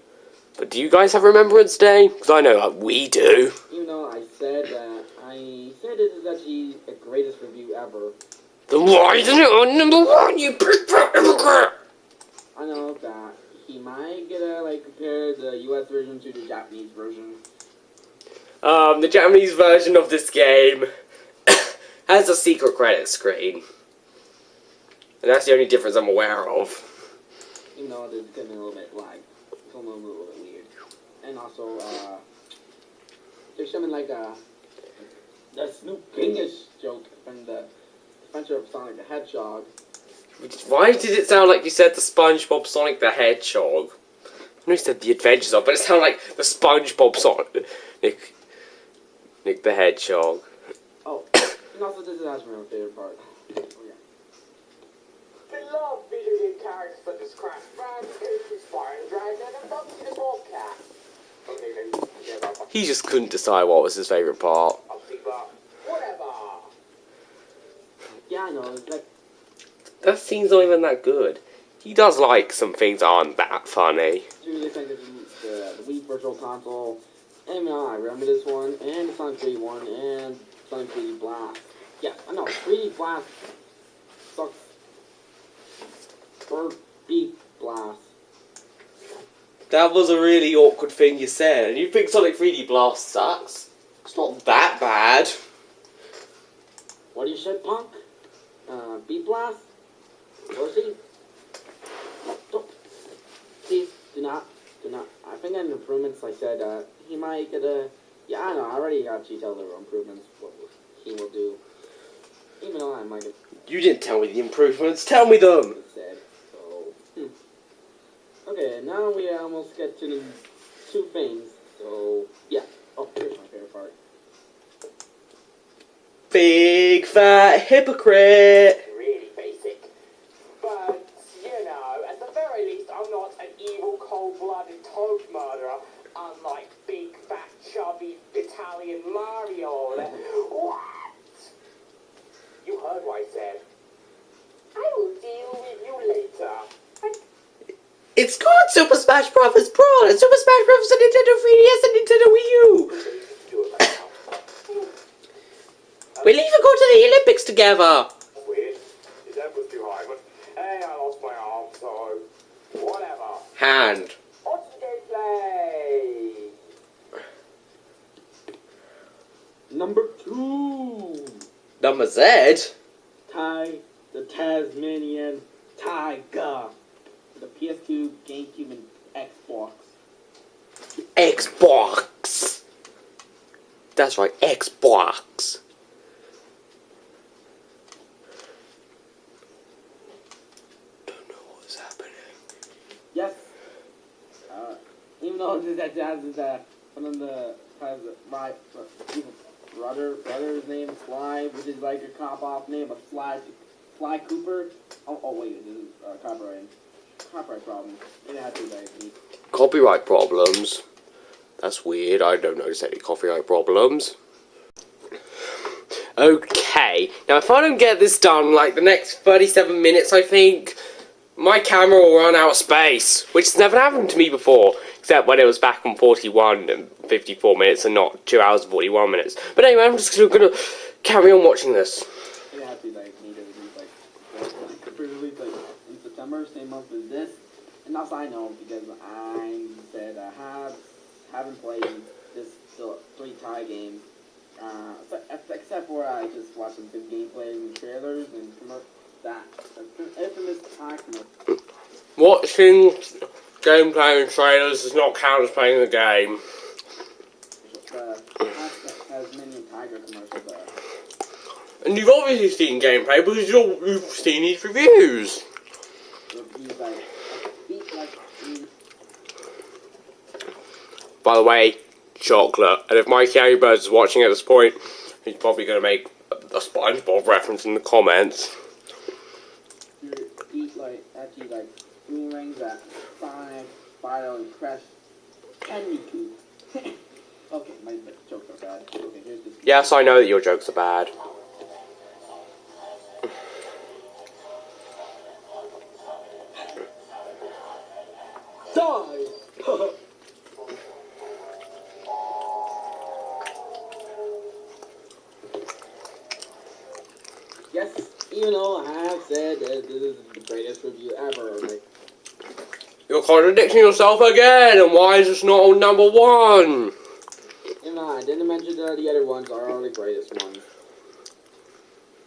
But do you guys have Remembrance Day? Because I know we do. Even though I said this is actually the greatest review ever. Then why isn't it on #1, you big fat immigrant? I know that he might get compare the US version to the Japanese version. The Japanese version of this game has a secret credit screen. And that's the only difference I'm aware of. Even though there's getting a little bit lag. It's almost a little bit weird. And also, there's something like the Snoop Dingus joke from the Adventure of Sonic the Hedgehog. Why did it sound like you said the SpongeBob Sonic the Hedgehog? I know you said the Adventures of, but it sounded like the SpongeBob Sonic Nick the Hedgehog. Oh, and also this is actually my favorite part. Oh, yeah. Beloved video game characters such as Crash Bandicoot, Spyro the Dragon, and Bugsy the Bobcat. Okay, then, yeah, about that. He just couldn't decide what was his favourite part. I'll see that. Whatever. Yeah, I know. It's like, That scene's not even that good. He does like some things that aren't that funny. really think the Wii Virtual Console. And I remember this one, and the Sonic 3D one, and Sonic 3D Blast. Yeah, I know, 3D Blast sucks. Or Beat Blast. That was a really awkward thing you said. And you think Sonic 3D Blast sucks? It's not that bad. What do you say, punk? Beat Blast? Pussy? Don't. Please, do not. I think in improvements, I said, he might get a... Yeah, I know, I already got you tell the improvements, what he will do. Even though I might get... You didn't tell me the improvements. Tell me them. Said, so... Okay, now we almost get to the 2 things, so... Yeah. Oh, here's my favorite part. Big fat hypocrite. Really basic. But, you know, at the very least, I'm not an evil, cold-blooded toad murderer, unlike big, fat, chubby Italian Mario. What? You heard what I said. I will deal with you later. It's called Super Smash Bros. Brawl and Super Smash Bros. On Nintendo 3DS and Nintendo Wii U. Do it right now. We'll even go to the Olympics together. Weird. His head was too high, but hey, I lost my arm, so whatever. Hand. On to gameplay. Number 2. Number Z. The Tasmanian Tiger. The PS2, GameCube, and Xbox. Xbox. That's right, Xbox. Don't know what's happening. Yes. Even though that has one of the has my brother's name Fly, which is like a cop-off name of Fly Cooper. Oh wait, this is copyright problem. It had to like me. Copyright problems? That's weird. I don't notice any copyright problems. Okay, now if I don't get this done like the next 37 minutes, I think my camera will run out of space, which has never happened to me before, except when it was back on 41 and 54 minutes and not 2 hours and 41 minutes. But anyway, I'm just gonna carry on watching this. It had to like need to release like release like in September, same month as this. And also I know because I said I haven't played this 3 tie games. Except for I just watched some good gameplay and trailers and that infamous tie commercial. Watching gameplay and trailers does not count as playing the game. The Tasmanian Tiger commercial there. And you've obviously seen gameplay because you've seen these reviews. By the way, chocolate. And if MikeyAngryBirds is watching at this point, he's probably going to make a SpongeBob reference in the comments. You eat like boomerangs that Sonic, Fido, and Crash candy coop. Okay, my jokes are bad. Okay, here's this. Yes, I know that your jokes are bad. Die! Yes, even though I have said that this is the greatest review ever, like, You're contradicting yourself again, and why is this not on number 1? even though I didn't mention that the other ones are the greatest ones.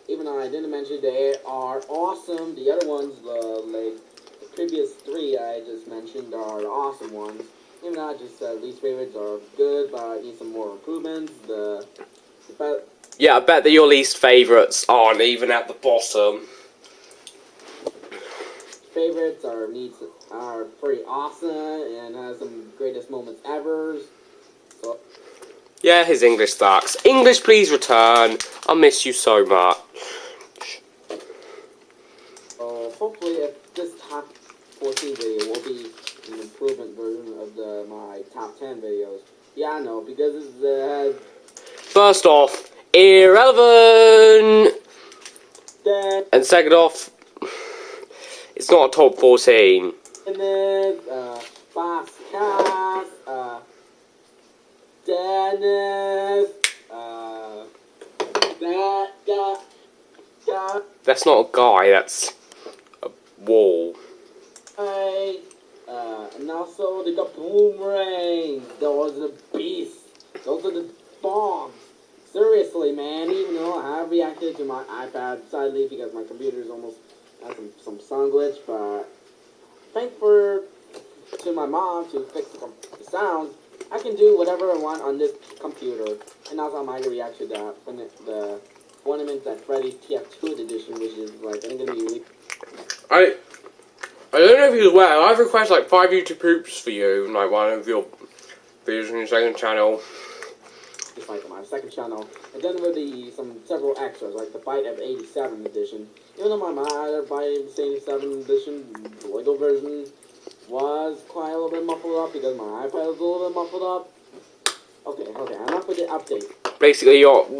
Even though I didn't mention they are awesome, the other ones, like, the previous 3 I just mentioned are the awesome ones. Even though I just said least favorites are good, but I need some more improvements. Yeah, I bet that your least favourites aren't even at the bottom. Favorites are pretty awesome and has some greatest moments ever. So Yeah, his English sucks. English, please return. I miss you so much. hopefully if this top 14 video will be an improvement version of my top 10 videos. Yeah, I know, because this has... First off, irrelevant! And second off, it's not a top 14. And then, Fox Cast, Dennis, that guy. That's not a guy, that's a wall. And also they got boomerangs. Those are the beasts. Those are the bombs. Seriously, man. Even though I have reacted to my iPad sadly because my computer's almost has some sound glitch, but thanks to my mom to fix the sound, I can do whatever I want on this computer. And also I might react to the Ornament that Freddy TF2 edition, which is like I think gonna be really. I don't know if you're aware, I've requested like 5 YouTube poops for you, like one of your videos on your second channel. the fight on my second channel. And then with several extras, like the Fight of 87 edition. Even though my other Fight of 87 edition, the Lego version, was quite a little bit muffled up because my iPad was a little bit muffled up. Okay, enough with the updates. Basically, enough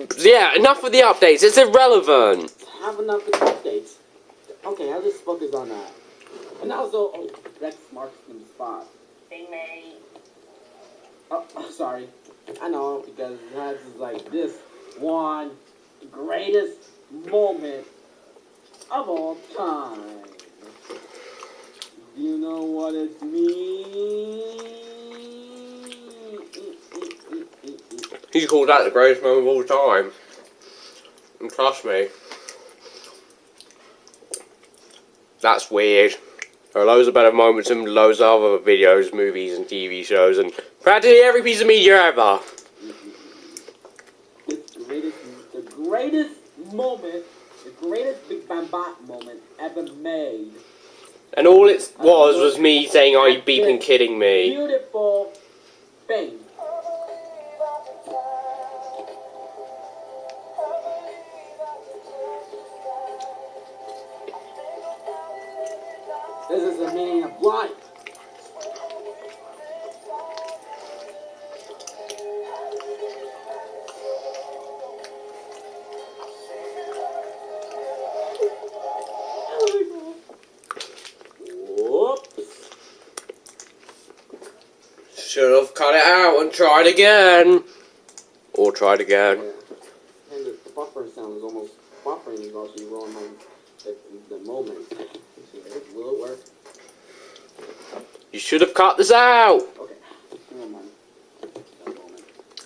with the updates. It's irrelevant. Have enough with the updates. Okay, I'll just focus on that. And also, Rex marks the spot. Hey, mate. Oh, sorry. I know, because that's like this one greatest moment of all time. Do you know what it means? He called that the greatest moment of all time. And trust me, that's weird. There are loads of better moments in loads of other videos, movies, and TV shows, and practically every piece of media ever. The greatest moment, the greatest Big Bang Bot moment ever made. And all it was me saying, "Are you beeping kidding me?" Beautiful thing. This is the meaning of life. Whoops. Should have cut it out and tried again. Or tried again. Yeah. And the buffer sound is almost buffering is actually ruining the moment. Will it work? You should have cut this out. Okay. Never mind. That moment.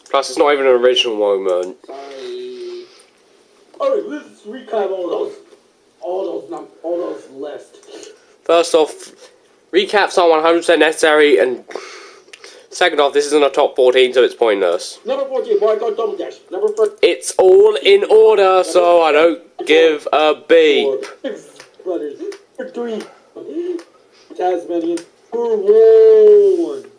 Plus, it's not even an original moment. Sorry. Alright, let's recap all those lists. First off, recaps aren't 100% necessary, and second off, this isn't a top 14, so it's pointless. Number 14, Mario Double Dash. Number 14. It's all in order, so I don't give a beep. Brothers. Number 3. Tasmanian for 1.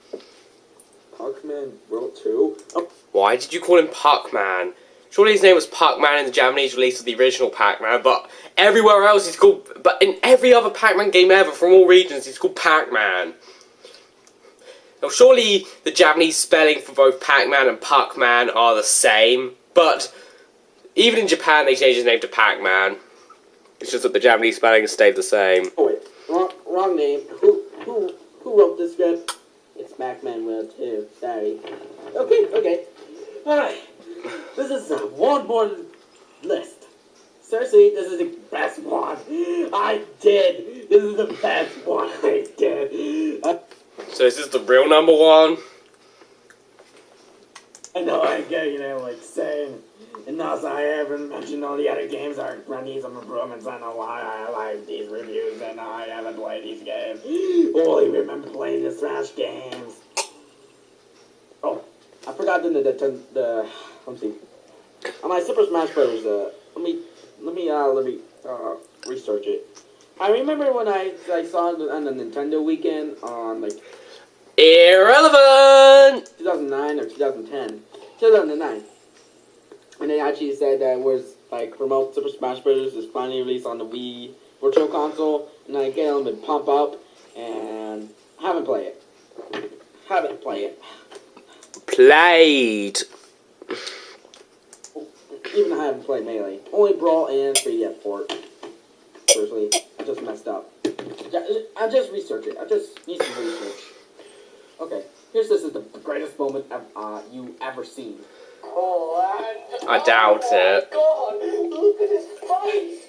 Pac-Man World 2. Oh. Why did you call him Puckman? Surely his name was Puckman in the Japanese release of the original Pac-Man, but everywhere else he's called... But in every other Pac-Man game ever, from all regions, he's called Pac-Man. Now, surely the Japanese spelling for both Pac-Man and Puckman are the same, but even in Japan they changed his name to Pac-Man. It's just that the Japanese spelling stayed the same. Oh wait, wrong name. Who wrote this script? It's Pac-Man World 2. Sorry. Okay. Alright. This is one more list. Seriously, this is the best one. I did. This is the best one I did. So is this the real number one? I know I get, like saying, and also I haven't mentioned all the other games are need some improvements. I know why I like these reviews and I haven't played these games. Only remember playing the Thrash games. Oh, I forgot the let's see. On my Super Smash Bros. Let me research it. I remember when I saw it on the Nintendo weekend on like Irrelevant! 2009 or 2010. 2009. And they actually said that it was like Remote Super Smash Bros. Is finally released on the Wii Virtual Console, and I get them and pump up, and haven't played it. Played. Even I haven't played Melee. Only Brawl and 3DS port. Seriously, I just messed up. I just researched it. I just need some research. Okay, this is the greatest moment you ever seen. I doubt it. God, look at his face.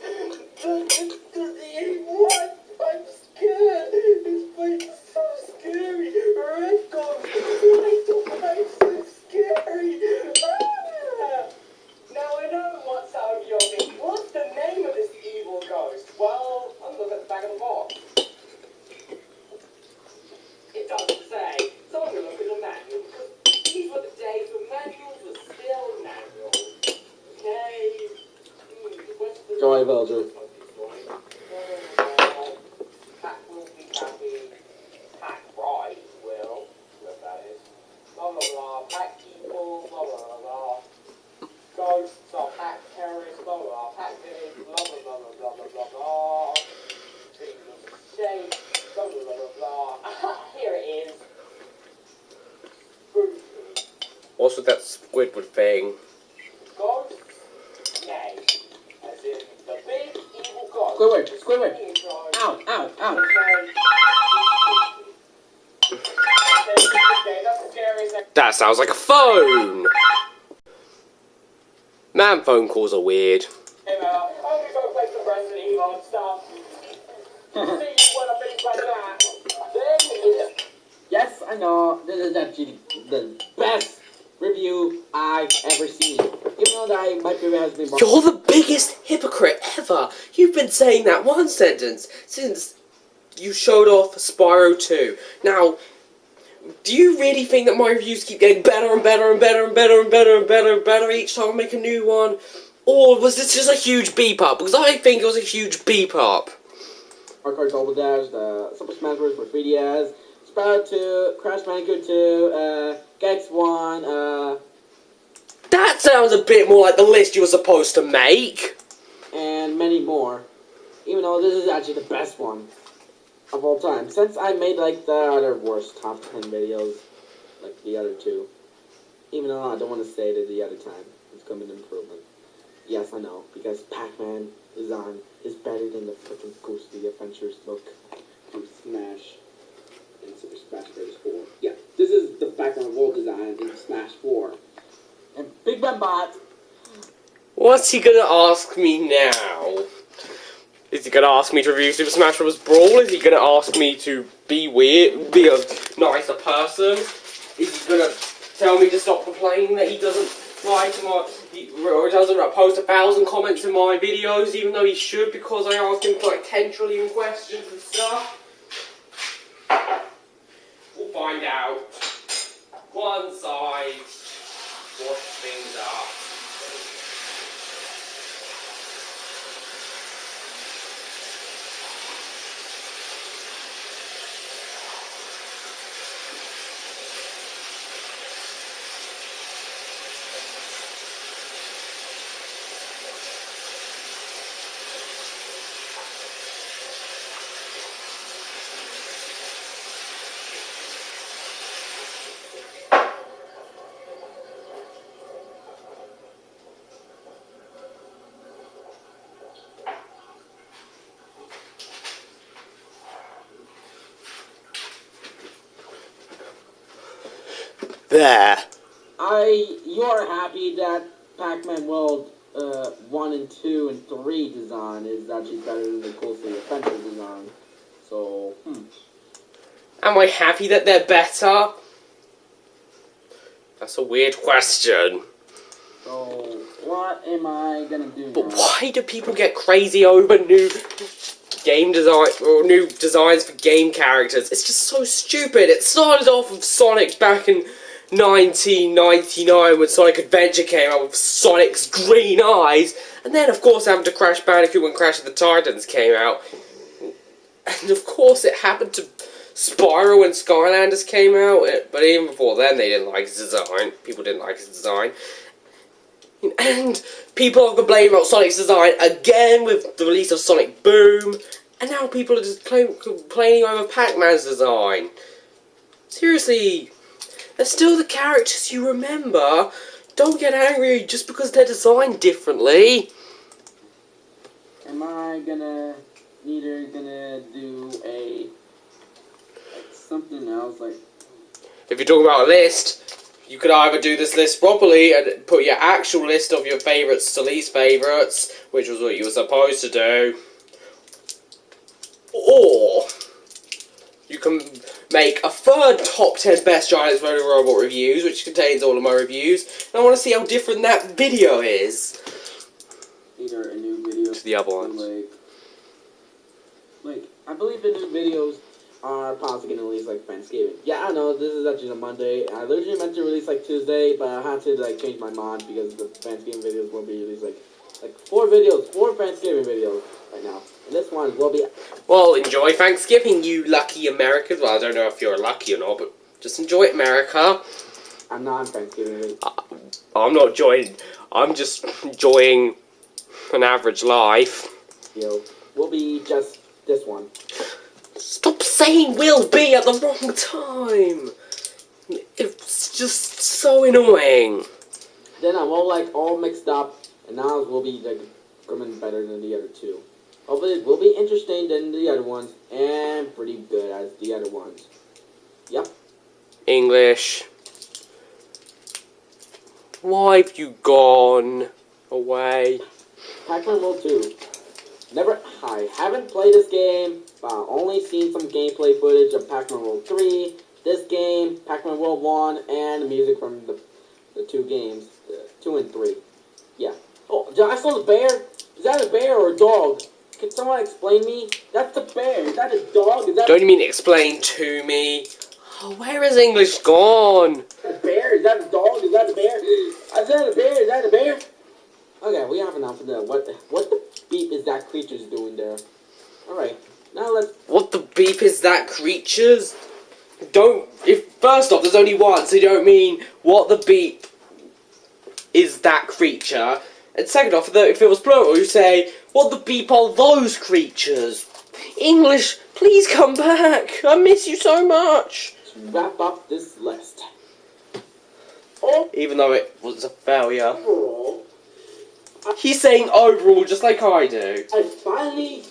What? I'm scared. His face is so scary. Red ghost. Why is your face so scary? Now I know what's out of your name. What's the name of this evil ghost? Well, I'm looking at the back of the box. It doesn't say. So I'm going to look at the manual because these were the days when manuals were still manuals. Okay. Joy Belger. Pack will be happy. Pack right will. Whatever that is. Blah blah blah. Pack equals blah blah blah. What's with that Squidward thing? Ghost? Nay. As in the big evil ghost. Squidward. Ow, ow, ow. That sounds like a phone! Man, phone calls are weird. Hey man, I'm gonna go play some Resident Evil and stuff. See you when I finish like that. Then it's... Yes, I know. This is actually the best review I've ever seen. Even though that my favorite has been... You're the biggest hypocrite ever! You've been saying that one sentence since you showed off Spyro 2. Now, do you really think that my reviews keep getting better and better and better and better and better and better and better each time I make a new one? Or was this just a huge beep up? Because I think it was a huge beep up. Hardcore Double Dash, the Super Smash Bros. For 3DS, Spyro 2, Crash Bandicoot 2, Gex 1, That sounds a bit more like the list you were supposed to make. and many more. Even though this is actually the best one of all time. Since I made like the other worst top 10 videos, like the other two. Even though I don't want to say it the other time. It's going to be an improvement. Yes, I know. Because Pac-Man design is better than the freaking Ghostly Adventures look from Smash and Super Smash Bros. 4. Yeah, this is the Pac-Man world design in Smash 4. And Big Ben Bot. What's he gonna ask me now? Is he gonna ask me to review Super Smash Bros. Brawl? Is he gonna ask me to be weird, be a nicer person? Is he gonna tell me to stop complaining that he doesn't like or doesn't post 1,000 comments in my videos, even though he should, because I asked him like 10 trillion questions and stuff? We'll find out. One side, wash things up. There. You're happy that Pac-Man World 1 and 2 and 3 design is actually better than the Ghostly Adventures design. So, Am I happy that they're better? That's a weird question. So, what am I gonna do But now? why do people get crazy over new game design or new designs for game characters? It's just so stupid. It started off with Sonic back in 1999 when Sonic Adventure came out with Sonic's green eyes, and then of course happened to Crash Bandicoot when Crash of the Titans came out, and of course it happened to Spyro when Skylanders came out, but even before then they didn't like his design. People didn't like his design. And people have complained about Sonic's design again with the release of Sonic Boom, and now people are just complaining over Pac-Man's design. Seriously, they're still the characters you remember. Don't get angry just because they're designed differently. Am I either gonna do something else, like... If you're talking about a list, you could either do this list properly and put your actual list of your favourites to least favourites, which was what you were supposed to do, or you can make a third top 10 best Giant Exploding Robot reviews, which contains all of my reviews, and I want to see how different that video is Either a new video... to the other ones. Like, I believe the new videos are possibly going to release, like, Thanksgiving. Yeah, I know, this is actually a Monday. I literally meant to release, like, Tuesday, but I had to, like, change my mind because the Thanksgiving videos will be released, like 4 Thanksgiving videos right now. And this one will be... Well, enjoy Thanksgiving, you lucky Americans. Well, I don't know if you're lucky or not, but just enjoy it, America. I'm not on Thanksgiving video. I'm not enjoying... I'm just enjoying an average life. Yo, will be just this one. Stop saying will be at the wrong time. It's just so annoying. Then I'm all like all mixed up, and now we'll be like coming better than the other two. Hopefully it will be interesting than the other ones, and pretty good as the other ones. Yep. English. Why have you gone away? Pac-Man World 2. I haven't played this game, but I've only seen some gameplay footage of Pac-Man World 3, this game, Pac-Man World 1, and the music from the two games, 2 and 3. Yeah. Oh, I saw the bear. Is that a bear or a dog? Can someone explain me? That's a bear. Is that a dog? Is that Don't you mean explain to me? Oh, where is English gone? a bear? Is that a dog? Is that a bear? Is that a bear? Is that a bear? Okay, we have enough of that. What the beep is that creature's doing there? Alright, now let's... What the beep is that, creatures? First off, there's only one, so you don't mean what the beep is that creature. And second off, if it was plural, you say, what the beep are those creatures? English, please come back. I miss you so much. Let's wrap up this list. Even though it was a failure. Overall, He's saying overall, just like I do. I finally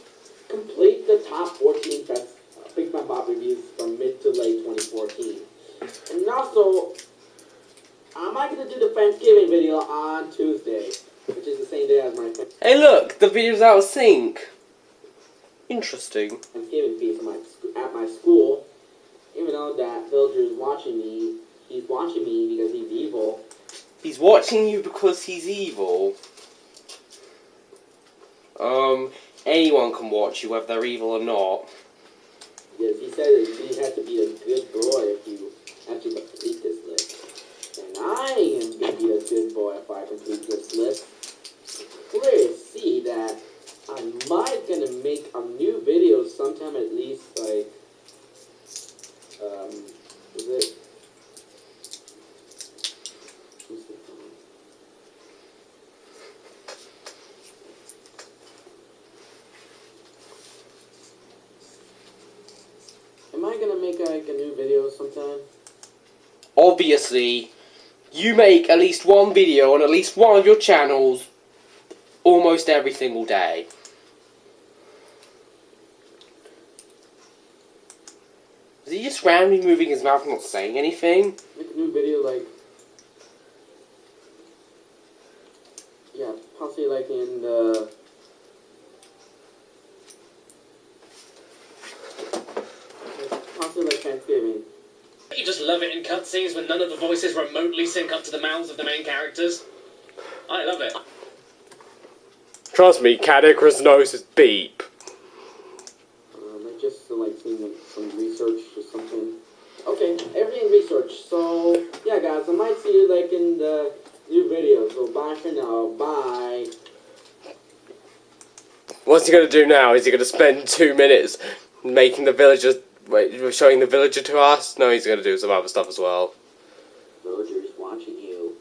complete the top 14 best Big Fat Bob reviews from mid to late 2014. And also, I'm not going to do the Thanksgiving video on Tuesday, which is the same day as my Hey look, the video's out of sync. Interesting. Thanksgiving feast at my school. Even though that villager is watching me, he's watching me because he's evil. He's watching you because he's evil. Anyone can watch you, whether they're evil or not. Yes, he said that you have to be a good boy if you actually complete this list. And I am going to be a good boy if I complete this list. Clearly see that I might going to make a new video sometime at least, like, is it? Am I gonna make like a new video sometime? Obviously, you make at least one video on at least one of your channels almost every single day. Is he just randomly moving his mouth and not saying anything? Make a new video like... Yeah, possibly like in the... Possibly like Thanksgiving. You just love it in cutscenes when none of the voices remotely sync up to the mouths of the main characters. I love it. Trust me, Cadicrus knows his beep. Like just like seeing some research or something. Okay, everything research. So yeah, guys, I might see you like in the new video. So bye for now. Bye. What's he gonna do now? Is he gonna spend 2 minutes making the villagers... Wait, showing the villager to us? No, he's gonna do some other stuff as well. Villager's watching you.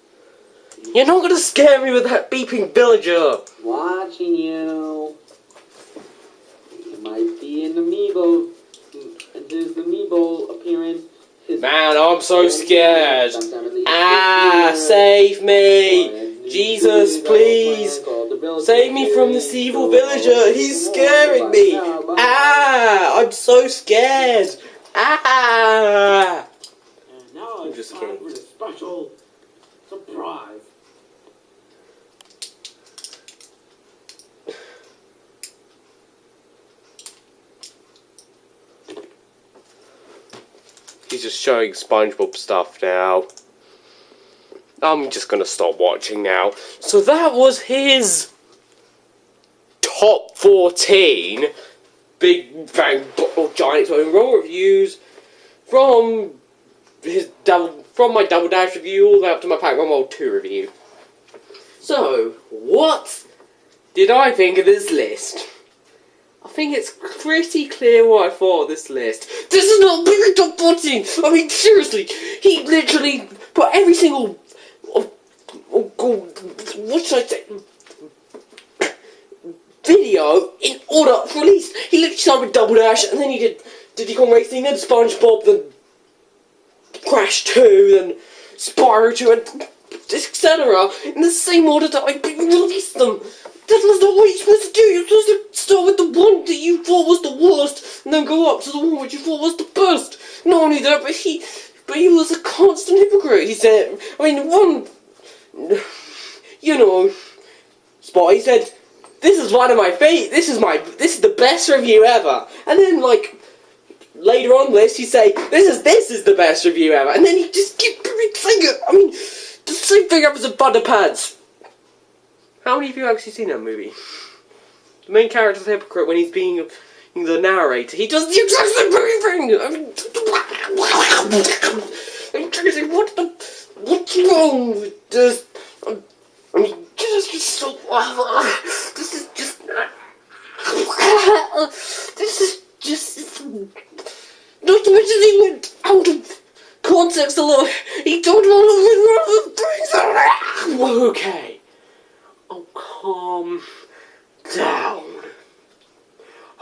You're not gonna scare me with that beeping villager! Watching you. You might be in Amiibo. And his Amiibo appearance. Man, I'm so scared. Save me! Jesus, please! Save me from this evil villager! He's scaring me! I'm so scared! And now I'm it's just time kidding. for the special surprise. He's just showing SpongeBob stuff now. I'm just gonna stop watching now. So that was his top 14 Big Bang Giant Exploding Roll reviews from my Double Dash review all the way up to my Pac-Man World 2 review. So, what did I think of this list? I think it's pretty clear what I thought of this list. This is not Big Top 14! I mean, seriously, he literally put every single... what should I say? Video in order for release. He literally started with Double Dash, and then he did Diddy Kong Racing, then SpongeBob, then Crash 2, then Spyro 2, and etc. in the same order that I released them. That was not what you're supposed to do. You're supposed to start with the one that you thought was the worst, and then go up to the one which you thought was the best. Not only that, but he was a constant hypocrite. He said, Spot, he said, this is one of my this is the best review ever. And then, like, later on this, he say, this is the best review ever. And then he just keep saying it. I mean, the same thing happens in Thunderpants. How many of you have actually seen that movie? The main character's a hypocrite when he's being the narrator. He does the exact same thing! I mean, I'm trying to say, what's wrong with this? I mean, this is so... This is just... This is just... Not to mention he went out of context a lot. He talked about things. Okay. Oh, calm down.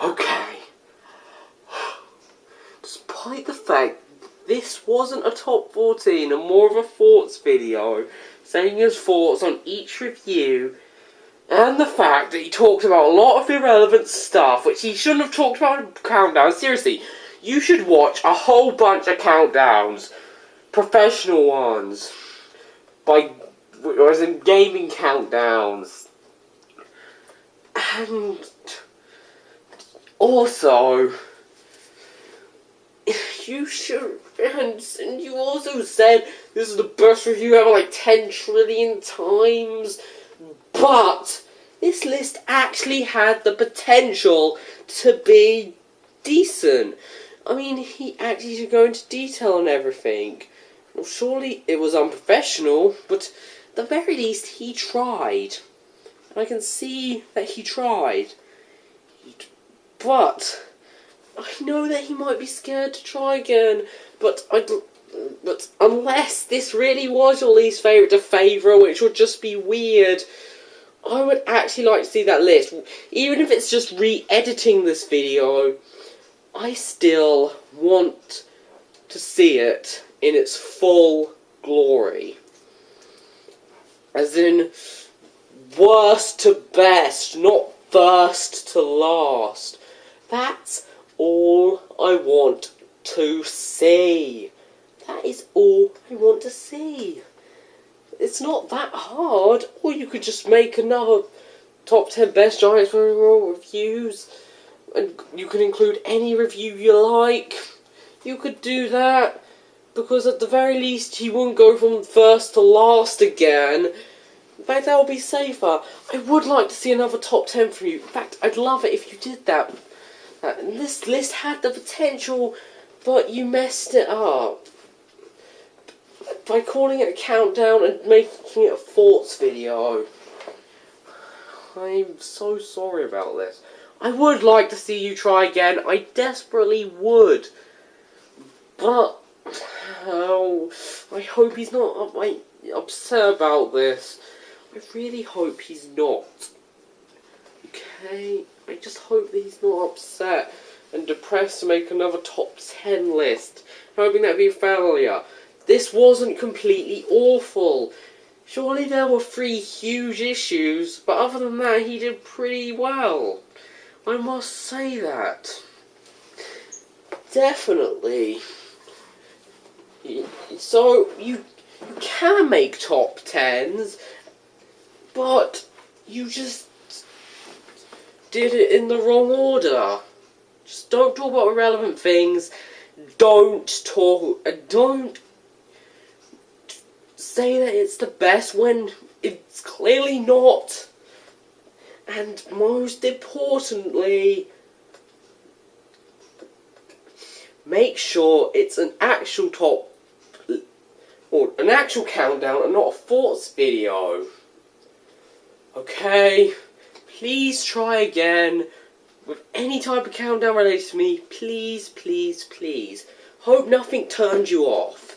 Okay. Despite the fact this wasn't a top 14 and more of a thoughts video, saying his thoughts on each review, and the fact that he talked about a lot of irrelevant stuff, which he shouldn't have talked about in countdowns. Seriously, you should watch a whole bunch of countdowns, professional ones, as in gaming countdowns. And also, you should, and you also said this is the best review ever like 10 trillion times, but this list actually had the potential to be decent. I mean, he actually should go into detail on everything. Well, surely it was unprofessional, but at the very least he tried. And I can see that he tried. But I know that he might be scared to try again. But unless this really was your least favourite to favourite, which would just be weird, I would actually like to see that list. Even if it's just re-editing this video, I still want to see it in its full glory. As in, worst to best, not first to last. That's all I want to see. That is all I want to see. It's not that hard. Or you could just make another top 10 best Giants reviews, and you can include any review you like. You could do that, because at the very least he won't go from first to last again. In fact, that would be safer. I would like to see another top 10 from you. In fact, I'd love it if you did that. This list had the potential, but you messed it up by calling it a countdown and making it a thoughts video. I'm so sorry about this. I would like to see you try again. I desperately would. But I hope he's not upset about this. I really hope he's not. Okay? I just hope that he's not upset and depressed to make another top 10 list. Hoping that'd be a failure. This wasn't completely awful. Surely there were 3 huge issues, but other than that he did pretty well. I must say that. Definitely. So, you can make top 10s, but you just did it in the wrong order. Just don't talk about irrelevant things. Don't say that it's the best when it's clearly not. And most importantly, make sure it's an actual an actual countdown and not a thoughts video. Okay? Please try again with any type of countdown related to me. Please, please, please. Hope nothing turned you off.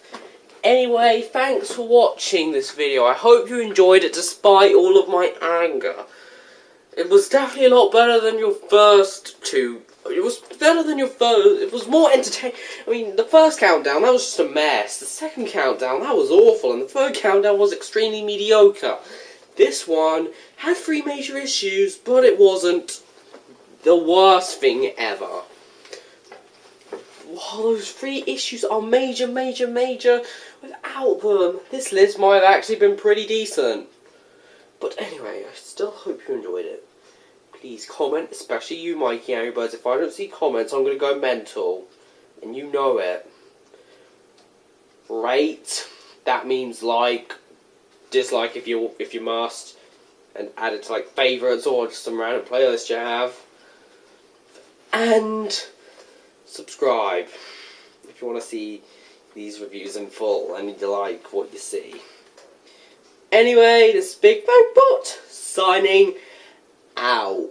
Anyway, thanks for watching this video. I hope you enjoyed it despite all of my anger. It was definitely a lot better than your first 2 It was better than your first. It was more entertaining. I mean, the first countdown, that was just a mess. The second countdown, that was awful. And the third countdown was extremely mediocre. This one had 3 major issues, but it wasn't the worst thing ever. While those 3 issues are major, without them, this list might have actually been pretty decent. But anyway, I still hope you enjoyed it. Please comment, especially you, MikeyAngryBirds. If I don't see comments, I'm going to go mental. And you know it. Rate, that means like, dislike if you must, and add it to like favourites or just some random playlist you have. And subscribe if you want to see these reviews in full and you like what you see. Anyway, this is Big Fat Bot signing out.